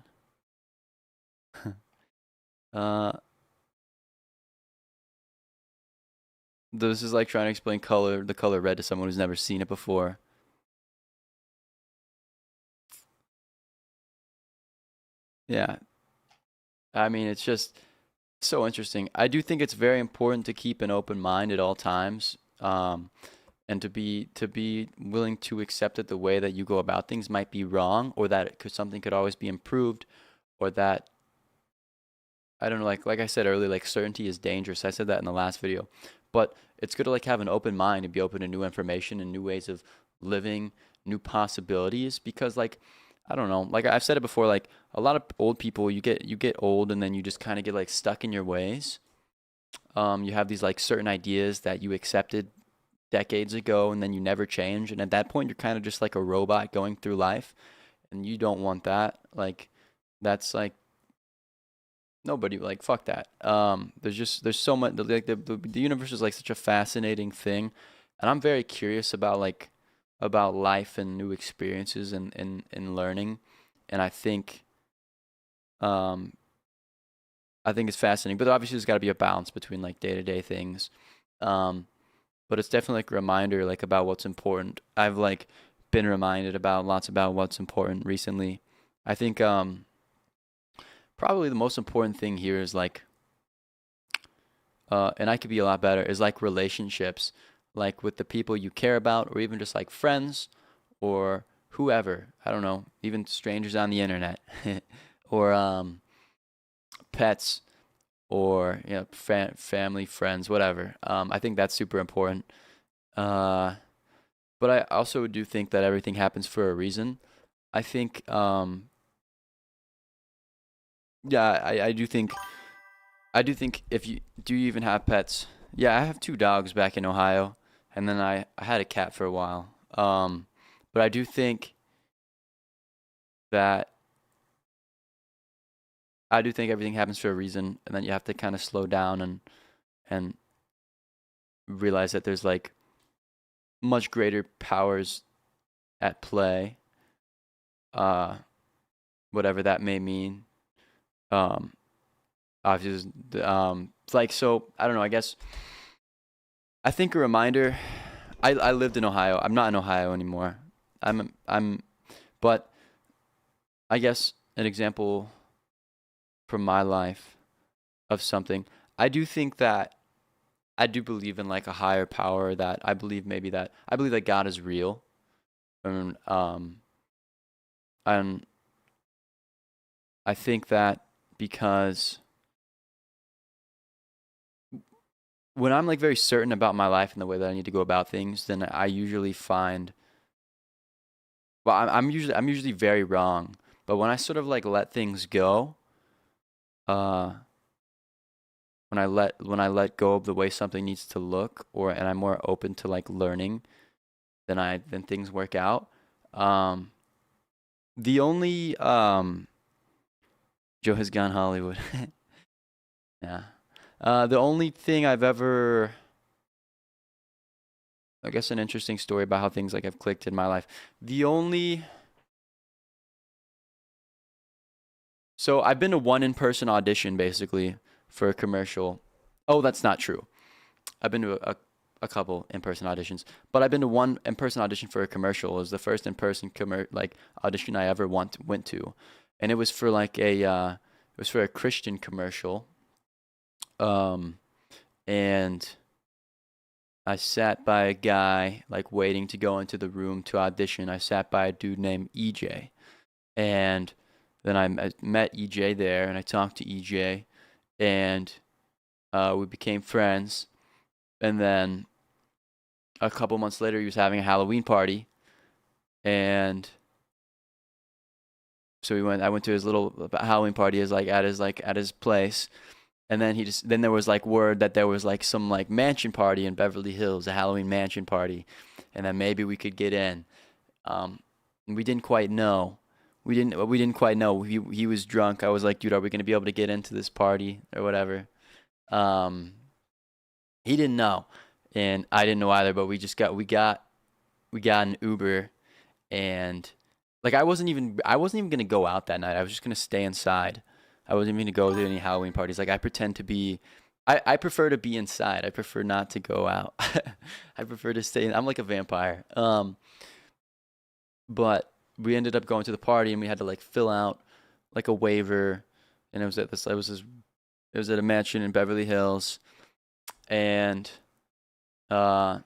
This is like trying to explain the color red to someone who's never seen it before. Yeah. I mean, it's just so interesting. I do think it's very important to keep an open mind at all times, and to be willing to accept that the way that you go about things might be wrong, or that something could always be improved, or that, I don't know, like I said earlier, like certainty is dangerous. I said that in the last video. But it's good to like have an open mind and be open to new information and new ways of living, new possibilities, because like, I don't know, like I've said it before, like a lot of old people, you get old and then you just kind of get like stuck in your ways. You have these like certain ideas that you accepted decades ago and then you never change, and at that point you're kind of just like a robot going through life, and you don't want that. Like that's like, nobody, like, fuck that. There's so much, like the universe is like such a fascinating thing, and I'm very curious about life and new experiences and learning, and I think it's fascinating, but obviously there's got to be a balance between like day-to-day things. But it's definitely like a reminder like about what's important. I've like been reminded about lots about what's important recently. I think probably the most important thing here is like, and I could be a lot better, is like relationships, like with the people you care about, or even just like friends or whoever, I don't know, even strangers on the internet, or pets, or, you know, family, friends, whatever. I think that's super important. But I also do think that everything happens for a reason. I think, yeah, I do think if you even have pets? Yeah, I have 2 dogs back in Ohio, and then I had a cat for a while. But I do think that everything happens for a reason, and then you have to kind of slow down and realize that there's like much greater powers at play, whatever that may mean. Obviously, it's like, so I don't know, I guess I think a reminder. I lived in Ohio. I'm not in Ohio anymore. But I guess an example from my life of something. I do think that I do believe in like a higher power. That I believe that God is real, and I think that because when I'm like very certain about my life and the way that I need to go about things, then I usually find, well, I'm usually very wrong. But when I sort of like let things go, uh, when I let go of the way something needs to look, and I'm more open to like learning, then things work out. Um, the only Joe has gone Hollywood. Yeah. The only thing I've ever, I guess, an interesting story about how things like have clicked in my life. So I've been to one in-person audition basically for a commercial. Oh, that's not true. I've been to a couple in-person auditions, but I've been to one in-person audition for a commercial. It was the first in-person audition I ever went to, and it was for a Christian commercial. And I sat by a guy like waiting to go into the room to audition. I sat by a dude named EJ, and then I met EJ there, and I talked to EJ, and we became friends. And then a couple months later, he was having a Halloween party, and so I went to his little Halloween party at his place. And then there was like word that there was like some like mansion party in Beverly Hills, a Halloween mansion party, and that maybe we could get in. We didn't quite know. We didn't quite know. He was drunk. I was like, dude, are we gonna be able to get into this party or whatever? He didn't know, and I didn't know either. But we got an Uber, and like I wasn't even gonna go out that night. I was just gonna stay inside. I wasn't even gonna go to any Halloween parties. Like I prefer to be inside. I prefer not to go out. I prefer to stay in. I'm like a vampire. But we ended up going to the party, and we had to like fill out like a waiver, and it was at a mansion in Beverly Hills, and I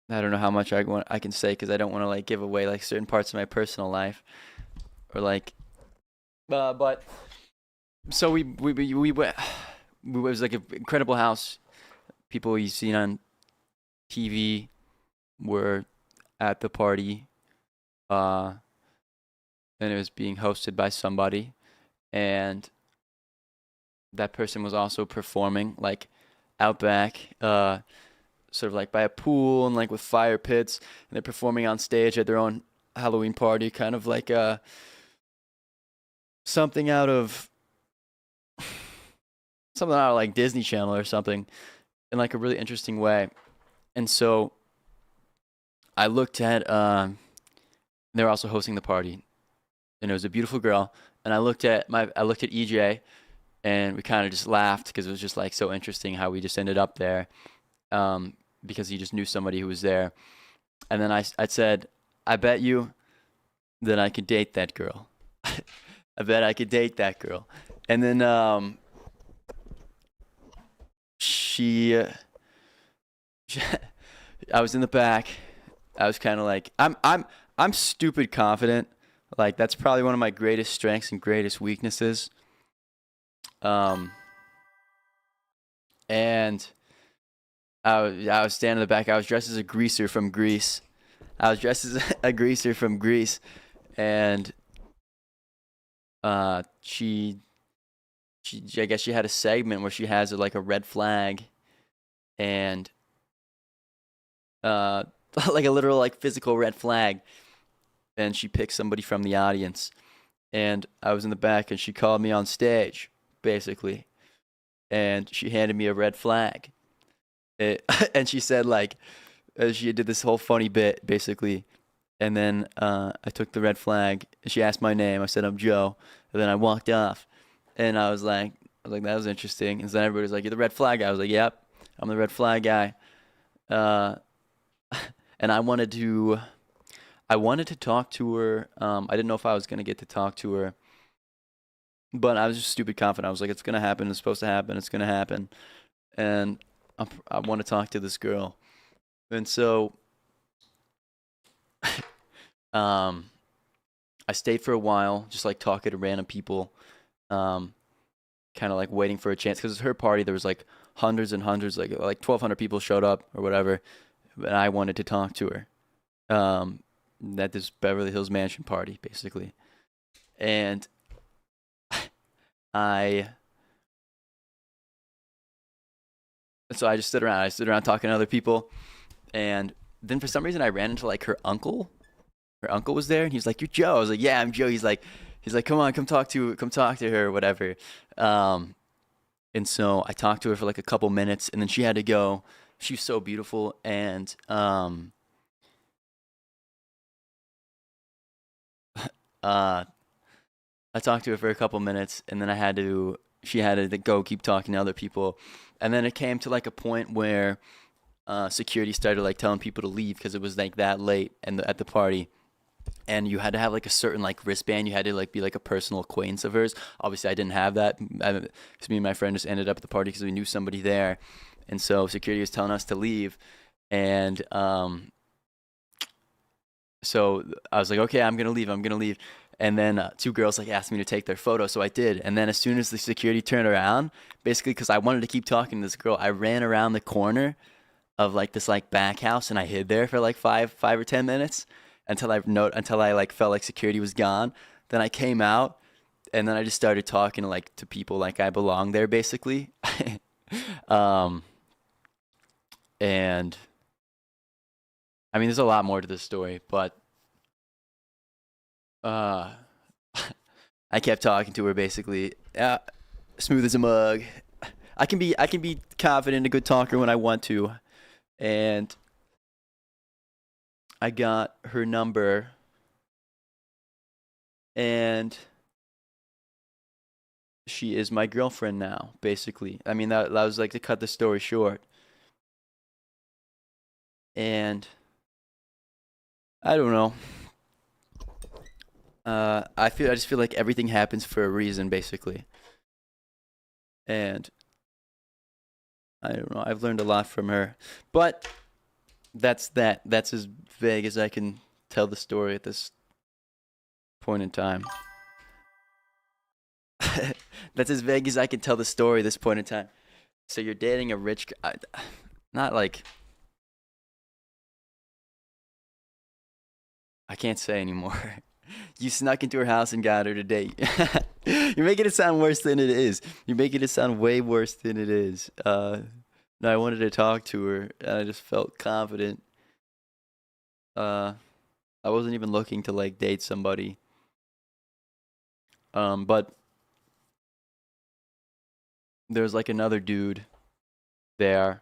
don't know how much I can say because I don't want to like give away like certain parts of my personal life, or like. But so we went. It was like an incredible house. People you've seen on TV were at the party, and it was being hosted by somebody, and that person was also performing like out back, sort of like by a pool and like with fire pits, and they're performing on stage at their own Halloween party, kind of like something out of like Disney Channel or something, in like a really interesting way. And so I looked at they were also hosting the party, and it was a beautiful girl, and I looked at EJ, and we kind of just laughed because it was just like so interesting how we just ended up there, because he just knew somebody who was there. And then I said, I bet you that I could date that girl. I bet I could date that girl. And then I was in the back. I was kind of like, I'm stupid confident. Like that's probably one of my greatest strengths and greatest weaknesses. And I was standing in the back. I was dressed as a greaser from Greece. And she I guess she had a segment where she has like a red flag, and like a literal like physical red flag, and she picked somebody from the audience, and I was in the back, and she called me on stage basically, and she handed me a red flag, and she said like she did this whole funny bit basically. And then I took the red flag. She asked my name. I said, I'm Joe. And then I walked off. And I was like, was like, that was interesting. And then everybody was like, you're the red flag guy. I was like, yep, I'm the red flag guy. And I wanted to talk to her. I didn't know if I was gonna get to talk to her, but I was just stupid confident. I was like, it's gonna happen. It's supposed to happen. It's gonna happen. And I want to talk to this girl. And so, I stayed for a while, just like talking to random people, kind of like waiting for a chance. Because it's her party. There was like hundreds and hundreds, like 1,200 people showed up or whatever. And I wanted to talk to her. At this Beverly Hills mansion party, basically. And so I just stood around. I stood around talking to other people. And then for some reason I ran into like her uncle. Her uncle was there and he was like, "You're Joe." I was like, "Yeah, I'm Joe." He's like, "Come on, come talk to her," or whatever. And so I talked to her for like a couple minutes and then she had to go. She was so beautiful. And I talked to her for a couple minutes and then she had to go keep talking to other people. And then it came to like a point where security started like telling people to leave because it was like that late at the party. And you had to have like a certain like wristband. You had to like be like a personal acquaintance of hers. Obviously I didn't have that because me and my friend just ended up at the party because we knew somebody there. And so security was telling us to leave. And so I was like, okay, I'm going to leave. And then two girls like asked me to take their photo. So I did. And then as soon as the security turned around, basically because I wanted to keep talking to this girl, I ran around the corner of like this like back house and I hid there for like five or 10 minutes until I like felt like security was gone. Then I came out and then I just started talking like to people like I belonged there basically. And I mean, there's a lot more to this story, but I kept talking to her basically. Smooth as a mug. I can be confident, a good talker when I want to. And I got her number. And she is my girlfriend now, basically. I mean, that was like to cut the story short. And I don't know. I just feel like everything happens for a reason, basically. And I don't know. I've learned a lot from her, but that's that. That's as vague as I can tell the story at this point in time. That's as vague as I can tell the story at this point in time. So you're dating a rich guy, not like. I can't say anymore. You snuck into her house and got her to date. You're making it sound worse than it is. You're making it sound way worse than it is. No, I wanted to talk to her, and I just felt confident. I wasn't even looking to like date somebody. But there's like another dude there,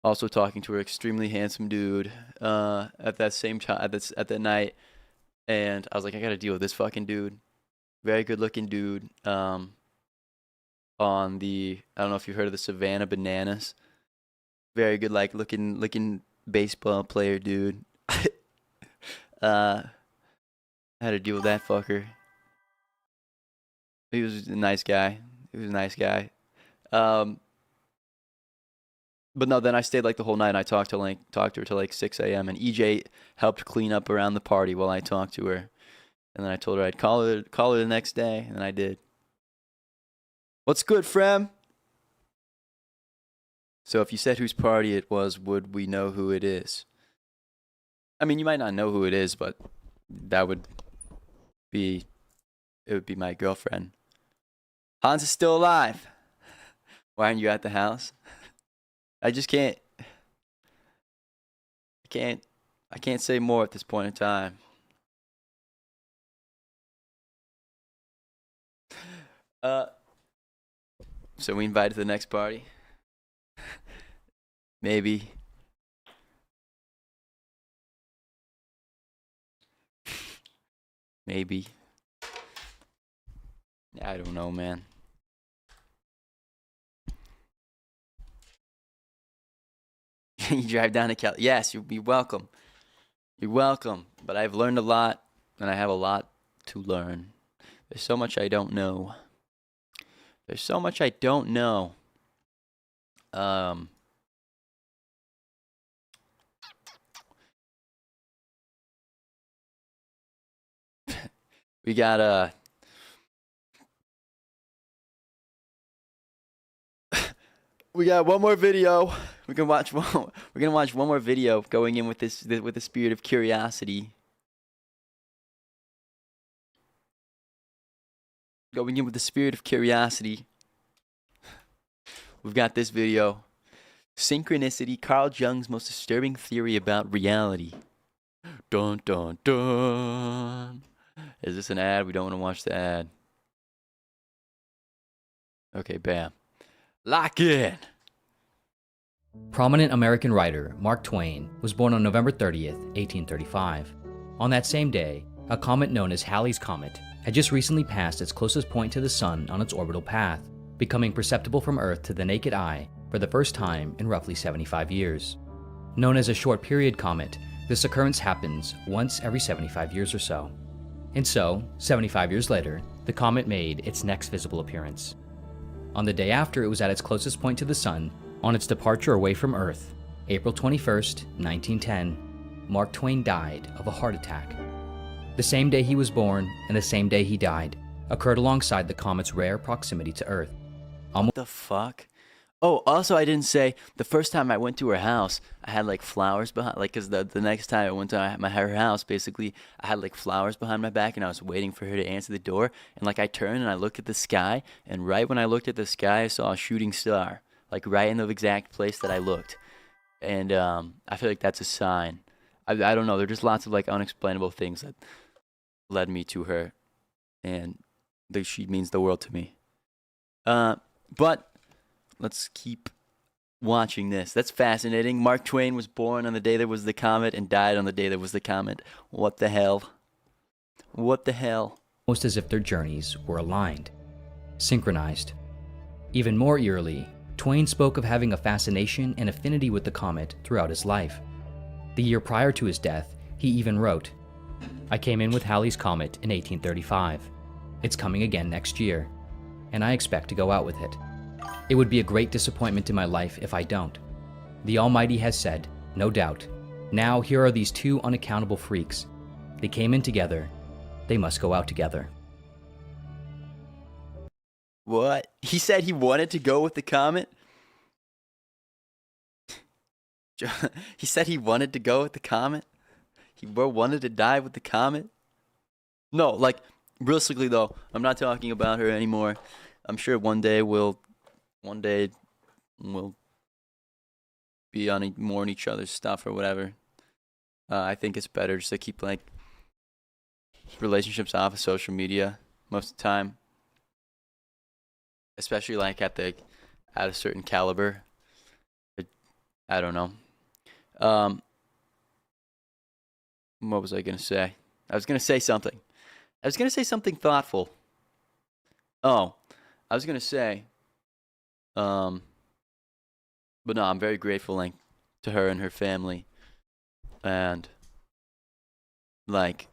also talking to her, extremely handsome dude. At that same time, at that night. And I was like, I gotta deal with this fucking dude. Very good looking dude. On the, I don't know if you've heard of the Savannah Bananas. Very good, like looking baseball player dude. I had to deal with that fucker. He was a nice guy. But no, then I stayed like the whole night and I talked to her till like 6 a.m. and EJ helped clean up around the party while I talked to her. And then I told her I'd call her the next day, and I did. What's good, Frem? So if you said whose party it was, would we know who it is? I mean, you might not know who it is, but it would be my girlfriend. Hans is still alive. Why aren't you at the house? I just can't. I can't say more at this point in time. So we invited to the next party. Maybe. Maybe. I don't know, man. You drive down to Cal. Yes, you're welcome. You're welcome. But I've learned a lot, and I have a lot to learn. There's so much I don't know. There's so much I don't know. We got we got one more video. We're gonna watch one more video going in with the spirit of curiosity. Going in with the spirit of curiosity. We've got this video. Synchronicity, Carl Jung's most disturbing theory about reality. Dun dun dun. Is this an ad? We don't want to watch the ad. Okay, bam. Lock in. Prominent American writer Mark Twain was born on November 30th, 1835. On that same day, a comet known as Halley's Comet had just recently passed its closest point to the Sun on its orbital path, becoming perceptible from Earth to the naked eye for the first time in roughly 75 years. Known as a short period comet, this occurrence happens once every 75 years or so. And so, 75 years later, the comet made its next visible appearance. On the day after it was at its closest point to the Sun, on its departure away from Earth, April 21st, 1910, Mark Twain died of a heart attack. The same day he was born and the same day he died occurred alongside the comet's rare proximity to Earth. What the fuck? Oh, also I didn't say, the first time I went to her house, I had like flowers behind, like, cause the next time I went to her house, basically, I had like flowers behind my back and I was waiting for her to answer the door. And like I turned and I looked at the sky, and right when I looked at the sky, I saw a shooting star, like right in the exact place that I looked. And I feel like that's a sign. I don't know, there are just lots of like unexplainable things that led me to her, and she means the world to me. But let's keep watching this. That's fascinating. Mark Twain was born on the day there was the comet and died on the day there was the comet. What the hell? What the hell? Almost as if their journeys were aligned, synchronized. Even more eerily, Twain spoke of having a fascination and affinity with the comet throughout his life. The year prior to his death, he even wrote, "I came in with Halley's Comet in 1835. It's coming again next year, and I expect to go out with it. It would be a great disappointment in my life if I don't. The Almighty has said, no doubt. Now here are these two unaccountable freaks. They came in together. They must go out together." What? He said he wanted to go with the comet? He said he wanted to go with the comet? He wanted to die with the comet? No, like, realistically though, I'm not talking about her anymore. I'm sure one day we'll be on more on each other's stuff or whatever. I think it's better just to keep like relationships off of social media most of the time, especially like at a certain caliber. I don't know. What was I gonna say? I was gonna say something. I was gonna say something thoughtful. Oh, I was gonna say. But no, I'm very grateful, like, to her and her family, and like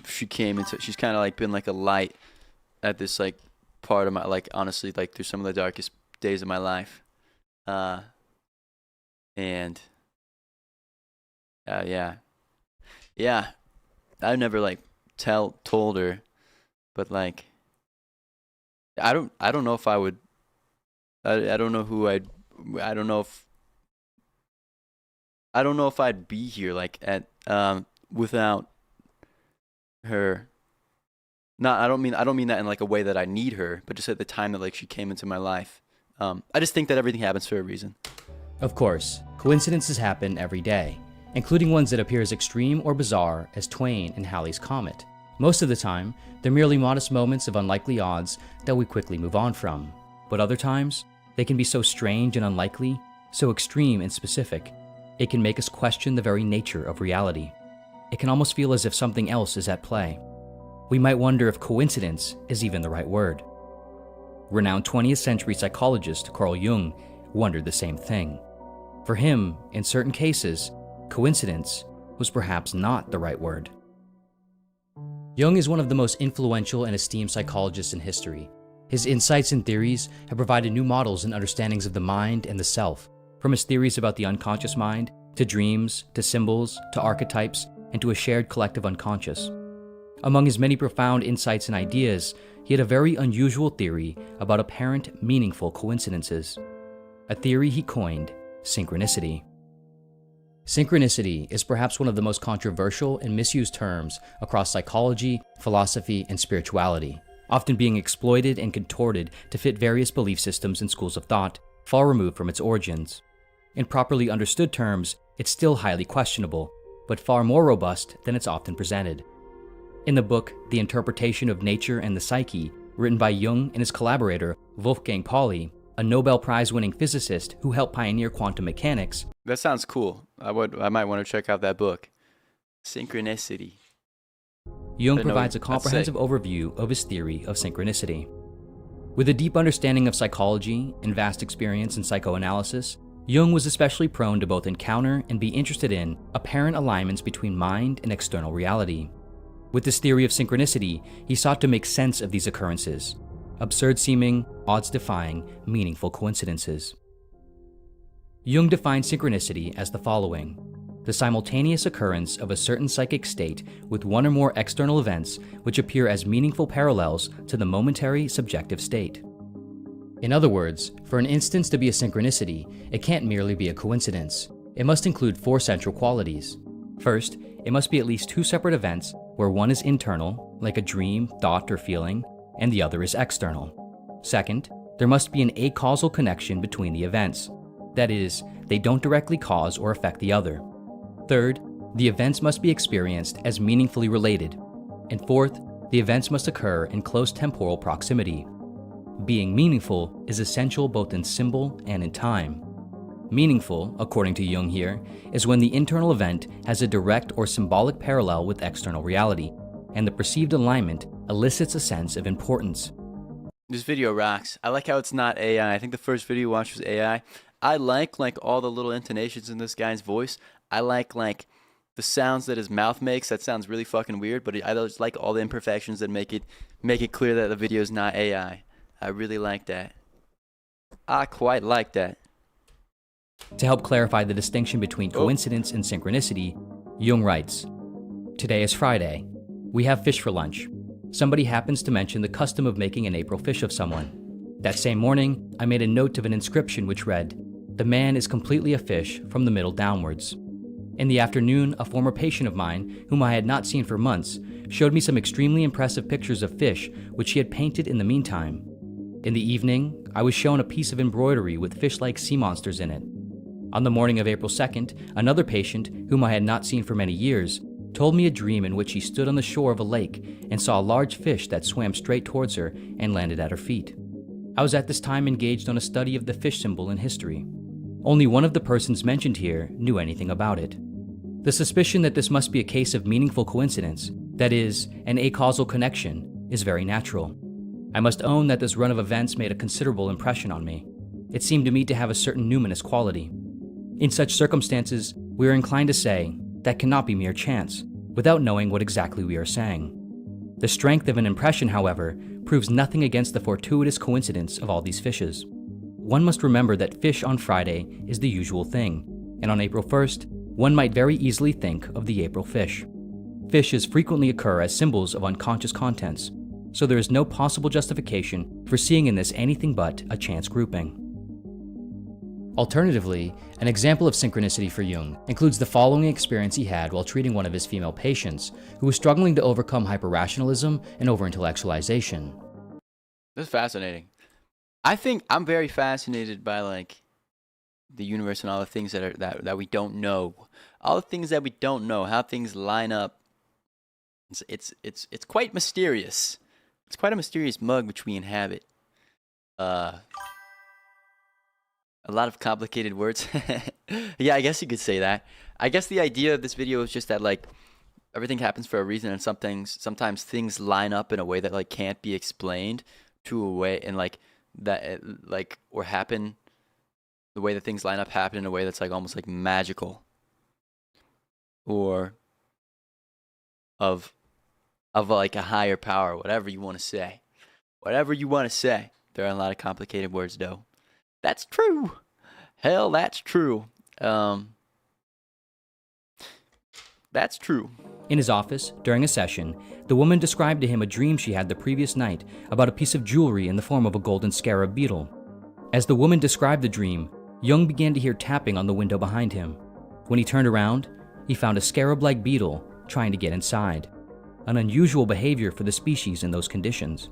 she's kind of like been like a light at this like part of my, like, honestly, like through some of the darkest days of my life, and yeah, I've never like told her, but like I don't know if I would. I don't know who I don't know if I'd be here like at without her. I don't mean that in like a way that I need her, but just at the time that like she came into my life. I just think that everything happens for a reason. Of course, coincidences happen every day, including ones that appear as extreme or bizarre as Twain and Halley's Comet. Most of the time, they're merely modest moments of unlikely odds that we quickly move on from. But other times, they can be so strange and unlikely, so extreme and specific, it can make us question the very nature of reality. It can almost feel as if something else is at play. We might wonder if coincidence is even the right word. Renowned 20th century psychologist Carl Jung wondered the same thing. For him, in certain cases, coincidence was perhaps not the right word. Jung is one of the most influential and esteemed psychologists in history. His insights and theories have provided new models and understandings of the mind and the self, from his theories about the unconscious mind, to dreams, to symbols, to archetypes, and to a shared collective unconscious. Among his many profound insights and ideas, he had a very unusual theory about apparent, meaningful coincidences. A theory he coined synchronicity. Synchronicity is perhaps one of the most controversial and misused terms across psychology, philosophy, and spirituality, often being exploited and contorted to fit various belief systems and schools of thought far removed from its origins. In properly understood terms, it's still highly questionable, but far more robust than it's often presented. In the book, The Interpretation of Nature and the Psyche, written by Jung and his collaborator, Wolfgang Pauli, a Nobel Prize-winning physicist who helped pioneer quantum mechanics. That sounds cool. I might want to check out that book. Synchronicity. Jung provides a comprehensive overview of his theory of synchronicity. With a deep understanding of psychology and vast experience in psychoanalysis, Jung was especially prone to both encounter and be interested in apparent alignments between mind and external reality. With this theory of synchronicity, he sought to make sense of these occurrences, absurd-seeming, odds-defying, meaningful coincidences. Jung defined synchronicity as the following: the simultaneous occurrence of a certain psychic state with one or more external events which appear as meaningful parallels to the momentary subjective state. In other words, for an instance to be a synchronicity, it can't merely be a coincidence. It must include 4 central qualities. First, it must be at least 2 separate events where one is internal, like a dream, thought, or feeling, and the other is external. Second, there must be an acausal connection between the events. That is, they don't directly cause or affect the other. Third, the events must be experienced as meaningfully related. And fourth, the events must occur in close temporal proximity. Being meaningful is essential both in symbol and in time. Meaningful, according to Jung here, is when the internal event has a direct or symbolic parallel with external reality, and the perceived alignment elicits a sense of importance. This video rocks. I like how it's not AI. I think the first video we watched was AI. I like all the little intonations in this guy's voice. I like the sounds that his mouth makes. That sounds really fucking weird, but I just like all the imperfections that make it clear that the video is not AI. I really like that. I quite like that. To help clarify the distinction between coincidence and synchronicity, Jung writes, "Today is Friday. We have fish for lunch. Somebody happens to mention the custom of making an April fish of someone. That same morning, I made a note of an inscription which read, 'The man is completely a fish from the middle downwards.' In the afternoon, a former patient of mine, whom I had not seen for months, showed me some extremely impressive pictures of fish which he had painted in the meantime. In the evening, I was shown a piece of embroidery with fish-like sea monsters in it. On the morning of April 2nd, another patient, whom I had not seen for many years, told me a dream in which he stood on the shore of a lake and saw a large fish that swam straight towards her and landed at her feet. I was at this time engaged on a study of the fish symbol in history. Only one of the persons mentioned here knew anything about it. The suspicion that this must be a case of meaningful coincidence, that is, an acausal connection, is very natural. I must own that this run of events made a considerable impression on me. It seemed to me to have a certain numinous quality. In such circumstances, we are inclined to say, that cannot be mere chance, without knowing what exactly we are saying. The strength of an impression, however, proves nothing against the fortuitous coincidence of all these fishes. One must remember that fish on Friday is the usual thing, and on April 1st, one might very easily think of the April fish. Fishes frequently occur as symbols of unconscious contents, so there is no possible justification for seeing in this anything but a chance grouping. Alternatively, an example of synchronicity for Jung includes the following experience he had while treating one of his female patients who was struggling to overcome hyperrationalism and overintellectualization. This is fascinating. I think I'm very fascinated by the universe and all the things that we don't know. All the things that we don't know, how things line up. It's quite mysterious. It's quite a mysterious mug which we inhabit. A lot of complicated words. Yeah, I guess you could say that. I guess the idea of this video is just that everything happens for a reason, and sometimes things line up in a way that can't be explained to a way, and or happen the way that things line up happen in a way that's like almost like magical, or of like a higher power, whatever you want to say. Whatever you want to say. There are a lot of complicated words, though. That's true. Hell, that's true. That's true. In his office, during a session, the woman described to him a dream she had the previous night about a piece of jewelry in the form of a golden scarab beetle. As the woman described the dream, Jung began to hear tapping on the window behind him. When he turned around, he found a scarab-like beetle trying to get inside, an unusual behavior for the species in those conditions.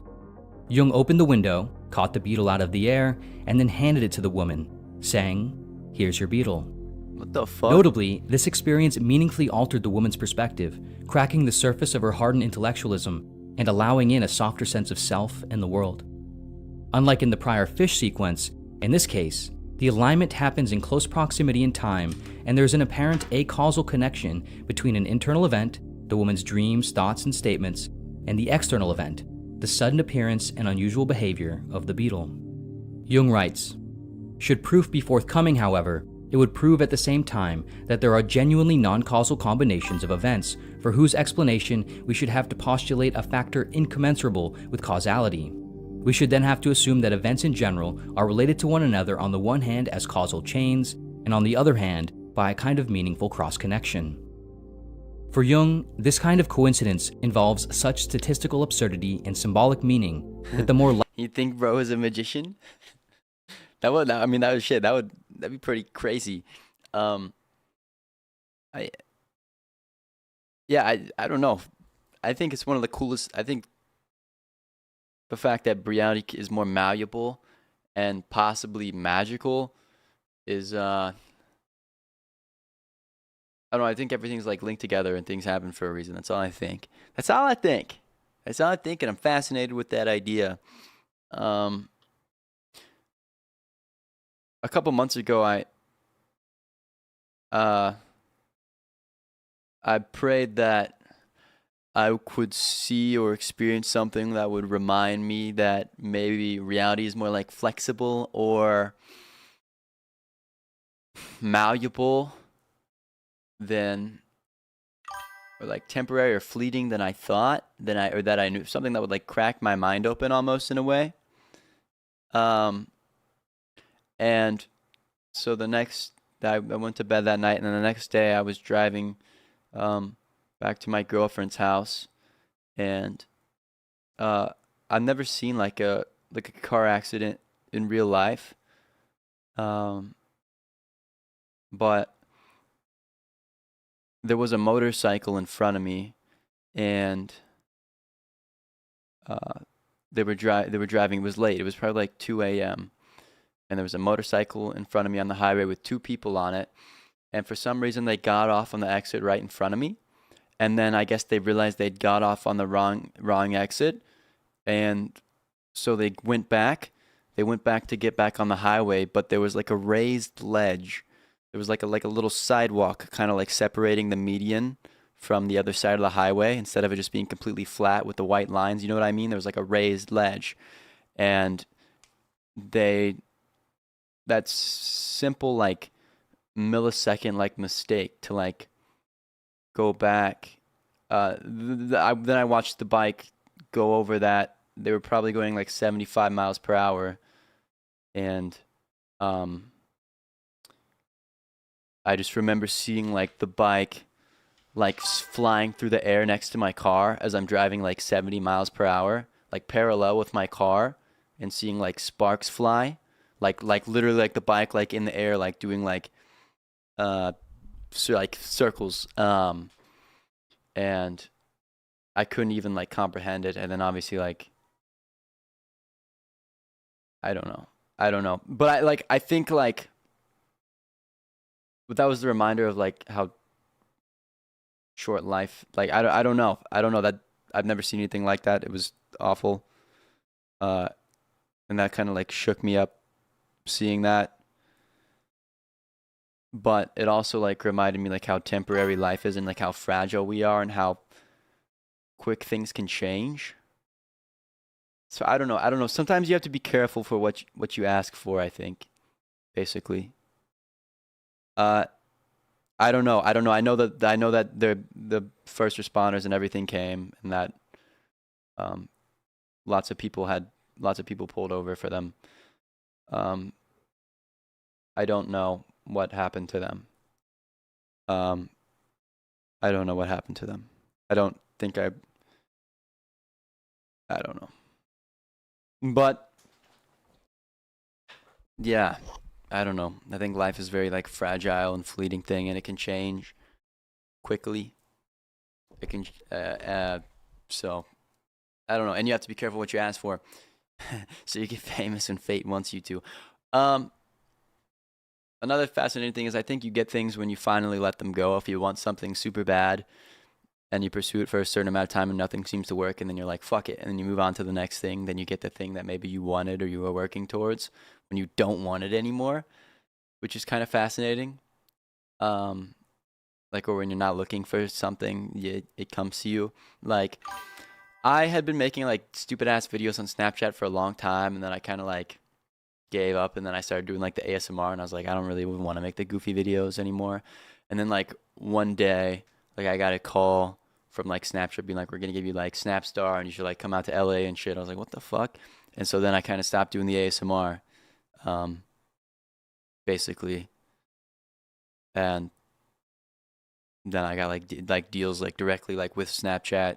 Jung opened the window, caught the beetle out of the air, and then handed it to the woman, saying, "Here's your beetle." What the fuck? Notably, this experience meaningfully altered the woman's perspective, cracking the surface of her hardened intellectualism and allowing in a softer sense of self and the world. Unlike in the prior fish sequence, in this case, the alignment happens in close proximity in time, and there's an apparent acausal connection between an internal event, the woman's dreams, thoughts, and statements, and the external event, the sudden appearance and unusual behavior of the beetle. Jung writes, "Should proof be forthcoming, however, it would prove at the same time that there are genuinely non-causal combinations of events for whose explanation we should have to postulate a factor incommensurable with causality. We should then have to assume that events in general are related to one another on the one hand as causal chains, and on the other hand by a kind of meaningful cross-connection." For Jung, this kind of coincidence involves such statistical absurdity and symbolic meaning that the more You think bro is a magician? That'd be pretty crazy. I don't know. I think it's one of the coolest. I think the fact that reality is more malleable and possibly magical is I don't know. I think everything's like linked together and things happen for a reason. That's all I think. That's all I think. And I'm fascinated with that idea. A couple months ago, I prayed that I could see or experience something that would remind me that maybe reality is more like flexible or malleable than, or like temporary or fleeting than I thought, that I knew, something that would like crack my mind open almost in a way. And so I went to bed that night, and then the next day I was driving back to my girlfriend's house, and I've never seen like a car accident in real life, but there was a motorcycle in front of me, and they were driving. It was late. It was probably like 2 a.m. And there was a motorcycle in front of me on the highway with two people on it. And for some reason, they got off on the exit right in front of me. And then I guess they realized they'd got off on the wrong exit. And so they went back. They went back to get back on the highway, but there was like a raised ledge. There was like a little sidewalk kind of like separating the median from the other side of the highway, instead of it just being completely flat with the white lines. You know what I mean? There was like a raised ledge. And that simple like millisecond like mistake to like go back. Then I watched the bike go over that. They were probably going like 75 miles per hour. And I just remember seeing like the bike like flying through the air next to my car as I'm driving like 70 miles per hour, like parallel with my car, and seeing like sparks fly, like literally like the bike like in the air, like doing like circles. And I couldn't even like comprehend it. And then obviously like I don't know, but I think like. But that was the reminder of like how short life. Like I don't know that I've never seen anything like that. It was awful, and that kind of like shook me up, seeing that. But it also like reminded me like how temporary life is and like how fragile we are and how quick things can change. So I don't know. Sometimes you have to be careful for what you ask for, I think. basically. I don't know. I know that the first responders and everything came, and that lots of people pulled over for them. I don't know what happened to them. I don't know what happened to them. I don't know. But yeah, I don't know. I think life is very like fragile and fleeting thing, and it can change quickly. It can so I don't know. And you have to be careful what you ask for. So you get famous and fate wants you to. Another fascinating thing is I think you get things when you finally let them go. If you want something super bad and you pursue it for a certain amount of time and nothing seems to work, and then you're like, fuck it, and then you move on to the next thing, then you get the thing that maybe you wanted or you were working towards when you don't want it anymore, which is kind of fascinating. Like, or when you're not looking for something, it comes to you. Like, I had been making like stupid ass videos on Snapchat for a long time, and then I kind of like gave up, and then I started doing like the ASMR, and I was like, I don't really want to make the goofy videos anymore. And then like one day, like I got a call from like Snapchat being like, we're gonna give you like Snapstar and you should like come out to LA and shit. I was like, what the fuck? And so then I kind of stopped doing the ASMR, basically. And then I got like deals like directly like with Snapchat,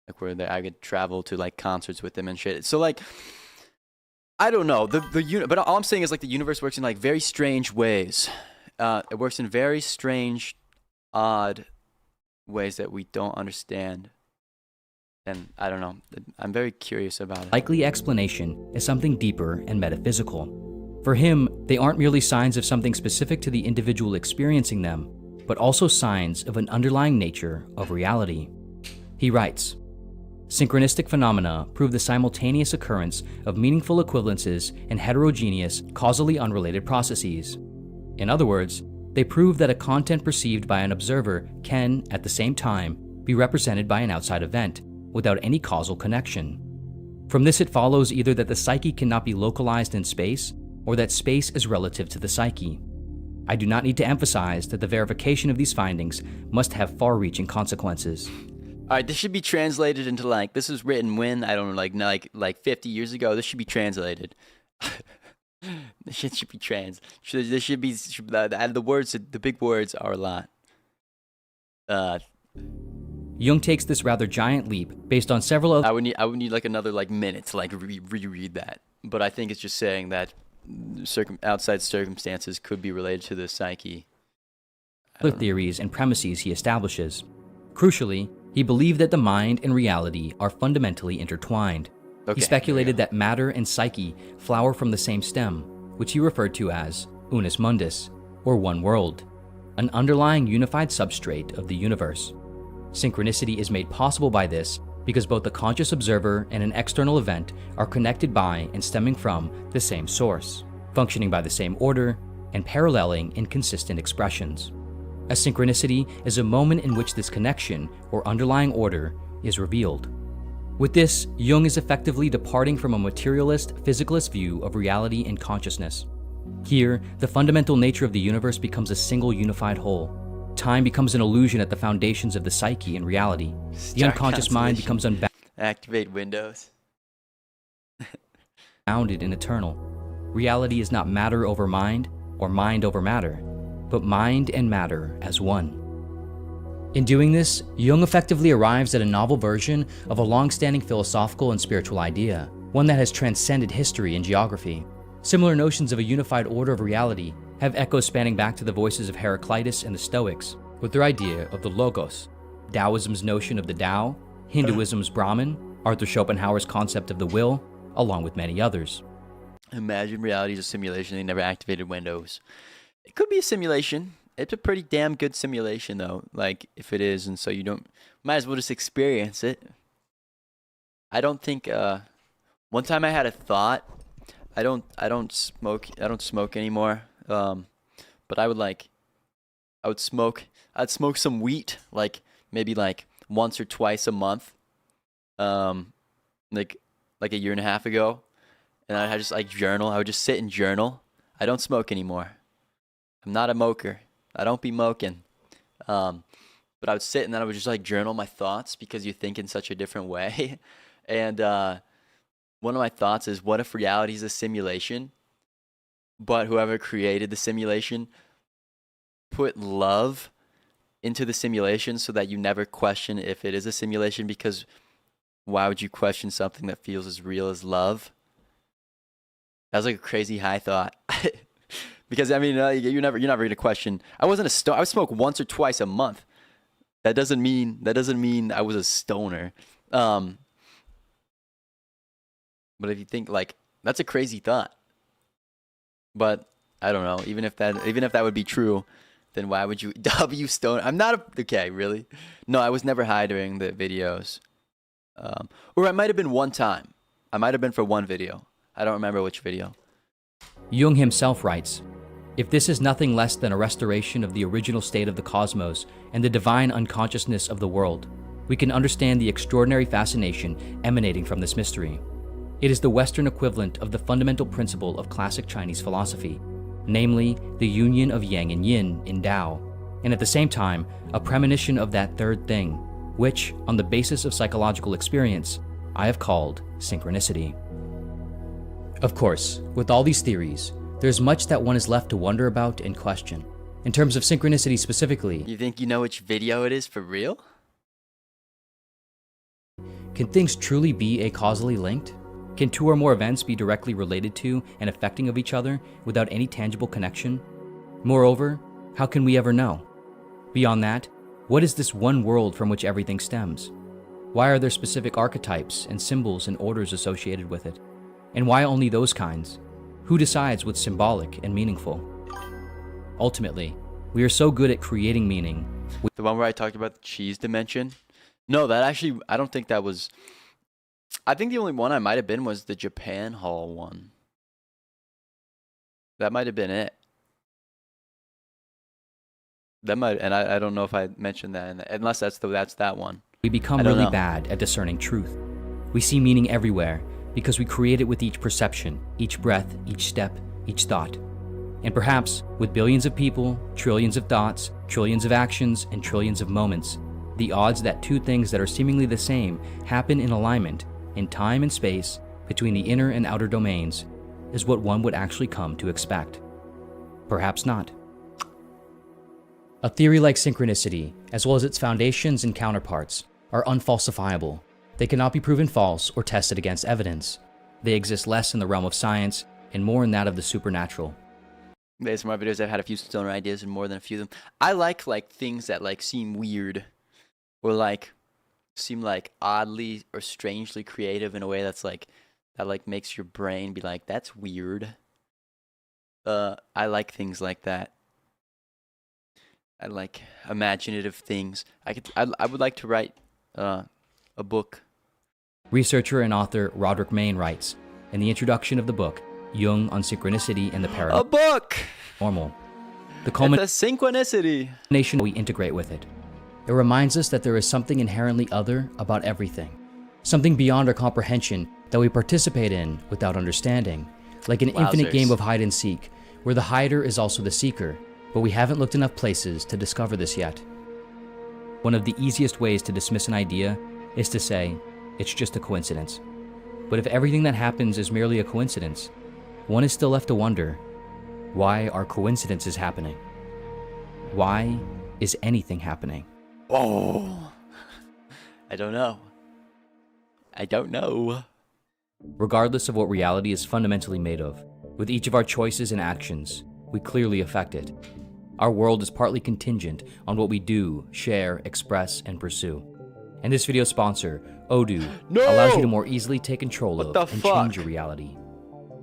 like where I could travel to like concerts with them and shit. So like, I don't know, but all I'm saying is like the universe works in like very strange ways. It works in very strange, odd ways that we don't understand. And I don't know, I'm very curious about it. Likely explanation is something deeper and metaphysical. For him, they aren't merely signs of something specific to the individual experiencing them, but also signs of an underlying nature of reality. He writes, synchronistic phenomena prove the simultaneous occurrence of meaningful equivalences in heterogeneous, causally unrelated processes. In other words, they prove that a content perceived by an observer can, at the same time, be represented by an outside event, without any causal connection. From this it follows either that the psyche cannot be localized in space, or that space is relative to the psyche. I do not need to emphasize that the verification of these findings must have far-reaching consequences. All right, this should be translated into like, this was written when, I don't know, like 50 years ago. This should be translated. This shit should be this should be, the words, the big words are a lot. Jung takes this rather giant leap based on several other... I would need like another like minute to like reread that. But I think it's just saying that outside circumstances could be related to the psyche. Other theories and premises he establishes. Crucially, he believed that the mind and reality are fundamentally intertwined. Okay, he speculated that matter and psyche flower from the same stem, which he referred to as unus mundus, or one world, an underlying unified substrate of the universe. Synchronicity is made possible by this because both the conscious observer and an external event are connected by and stemming from the same source, functioning by the same order, and paralleling in consistent expressions. A synchronicity is a moment in which this connection or underlying order is revealed. With this, Jung is effectively departing from a materialist, physicalist view of reality and consciousness. Here, the fundamental nature of the universe becomes a single unified whole. Time becomes an illusion at the foundations of the psyche and reality. The unconscious mind becomes Activate Windows. unbounded and eternal. Reality is not matter over mind or mind over matter, but mind and matter as one. In doing this, Jung effectively arrives at a novel version of a long-standing philosophical and spiritual idea, one that has transcended history and geography. Similar notions of a unified order of reality have echoes spanning back to the voices of Heraclitus and the Stoics, with their idea of the Logos, Taoism's notion of the Tao, Hinduism's Brahman, Arthur Schopenhauer's concept of the will, along with many others. Imagine reality is a simulation. They never activated Windows. It could be a simulation. It's a pretty damn good simulation, though. Like, if it is, and so you might as well just experience it. I don't think. One time I had a thought. I don't smoke anymore. But I'd smoke some wheat, like maybe like once or twice a month. Like a year and a half ago, and I just like journal. I would just sit and journal. I don't smoke anymore. I'm not a moker. I don't be moking. But I would sit and then I would just like journal my thoughts because you think in such a different way. And one of my thoughts is, what if reality is a simulation, but whoever created the simulation put love into the simulation so that you never question if it is a simulation? Because why would you question something that feels as real as love? That was like a crazy high thought. Because I mean, you're never gonna question. I wasn't a stoner. I would smoke once or twice a month. That doesn't mean I was a stoner. But if you think like that's a crazy thought. But I don't know. Even if that would be true, then why would you W stoner? I'm not okay. Really? No, I was never high during the videos. Or I might have been one time. I might have been for one video. I don't remember which video. Jung himself writes, "If this is nothing less than a restoration of the original state of the cosmos and the divine unconsciousness of the world, we can understand the extraordinary fascination emanating from this mystery. It is the Western equivalent of the fundamental principle of classic Chinese philosophy, namely the union of yang and yin in Tao, and at the same time, a premonition of that third thing, which, on the basis of psychological experience, I have called synchronicity." Of course, with all these theories, there's much that one is left to wonder about and question. In terms of synchronicity specifically, You think you know which video it is for real? can things truly be acausally linked? Can two or more events be directly related to and affecting of each other without any tangible connection? Moreover, how can we ever know? Beyond that, what is this one world from which everything stems? Why are there specific archetypes and symbols and orders associated with it? And why only those kinds? Who decides what's symbolic and meaningful? Ultimately, we are so good at creating meaning. The one where I talked about the cheese dimension? No, that actually, I don't think that was. I think the only one I might have been was the Japan Hall one. That might have been it. That might, and I don't know if I mentioned that, unless that's that one. We become I don't really know. bad at discerning truth. We see meaning everywhere because we create it with each perception, each breath, each step, each thought. And perhaps, with billions of people, trillions of thoughts, trillions of actions, and trillions of moments, the odds that two things that are seemingly the same happen in alignment, in time and space, between the inner and outer domains, is what one would actually come to expect. Perhaps not. A theory like synchronicity, as well as its foundations and counterparts, are unfalsifiable. They cannot be proven false or tested against evidence. They exist less in the realm of science and more in that of the supernatural. Based on my videos, I've had a few stoner ideas and more than a few of them. I like things that like seem weird, or like seem like oddly or strangely creative in a way that's like that like makes your brain be like, that's weird. I like things like that. I like imaginative things. I would like to write a book. Researcher and author Roderick Mayne writes, in the introduction of the book, Jung on Synchronicity and the A book! Paranormal, the It's culmination a synchronicity. we integrate with it. It reminds us that there is something inherently other about everything, something beyond our comprehension that we participate in without understanding, like an infinite Wowzers. game of hide and seek, where the hider is also the seeker, but we haven't looked enough places to discover this yet. One of the easiest ways to dismiss an idea is to say, it's just a coincidence. But if everything that happens is merely a coincidence, one is still left to wonder, why are coincidences happening? Why is anything happening? Oh, I don't know. I don't know. Regardless of what reality is fundamentally made of, with each of our choices and actions, we clearly affect it. Our world is partly contingent on what we do, share, express, and pursue. And this video's sponsor, Odoo, No! allows you to more easily take control What of the and fuck? change your reality.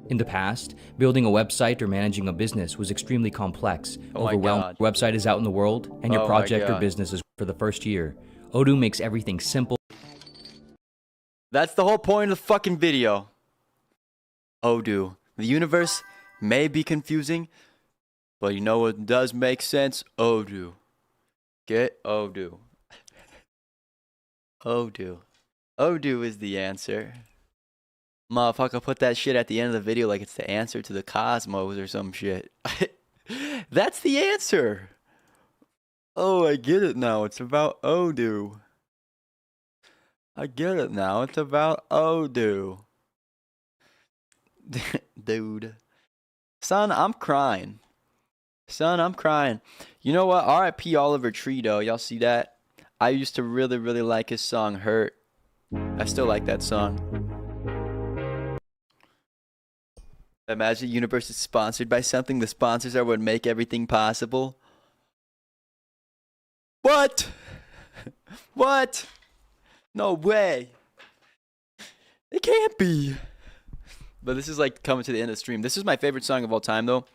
In the past, building a website or managing a business was extremely complex, Oh my overwhelming. God. Your website is out in the world, and your Oh my project or God. business is for the first year. Odoo makes everything simple. That's the whole point of the fucking video. Odoo. The universe may be confusing, but you know what does make sense? Odoo. Get Odoo. Odoo. Odoo is the answer. Motherfucker put that shit at the end of the video like it's the answer to the cosmos or some shit. That's the answer. Oh, I get it now. It's about Odu. I get it now. It's about Odu. Dude. Son, I'm crying. Son, I'm crying. You know what? R.I.P. Oliver Tree, though. Y'all see that? I used to really, really like his song, Hurt. I still like that song. Imagine the universe is sponsored by something. The sponsors are what make everything possible. What? What? No way. It can't be. But this is like coming to the end of the stream. This is my favorite song of all time, though.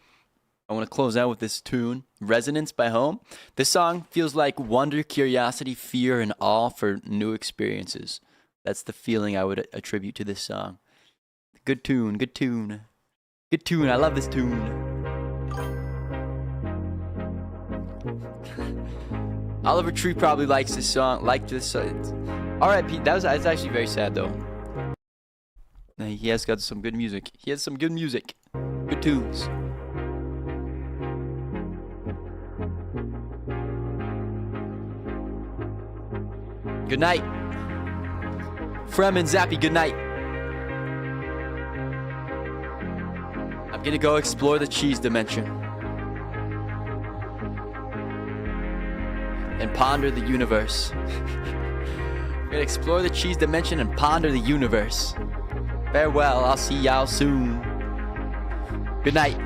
I want to close out with this tune, Resonance by Home. This song feels like wonder, curiosity, fear, and awe for new experiences. That's the feeling I would attribute to this song. Good tune, good tune. Good tune, I love this tune. Oliver Tree probably likes this song, R.I.P. That's actually very sad, though. He has got some good music. He has some good music. Good tunes. Good night. Frem and Zappy, good night. I'm gonna go explore the cheese dimension. And ponder the universe. I'm gonna explore the cheese dimension and ponder the universe. Farewell, I'll see y'all soon. Good night.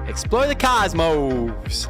Explore the cosmos.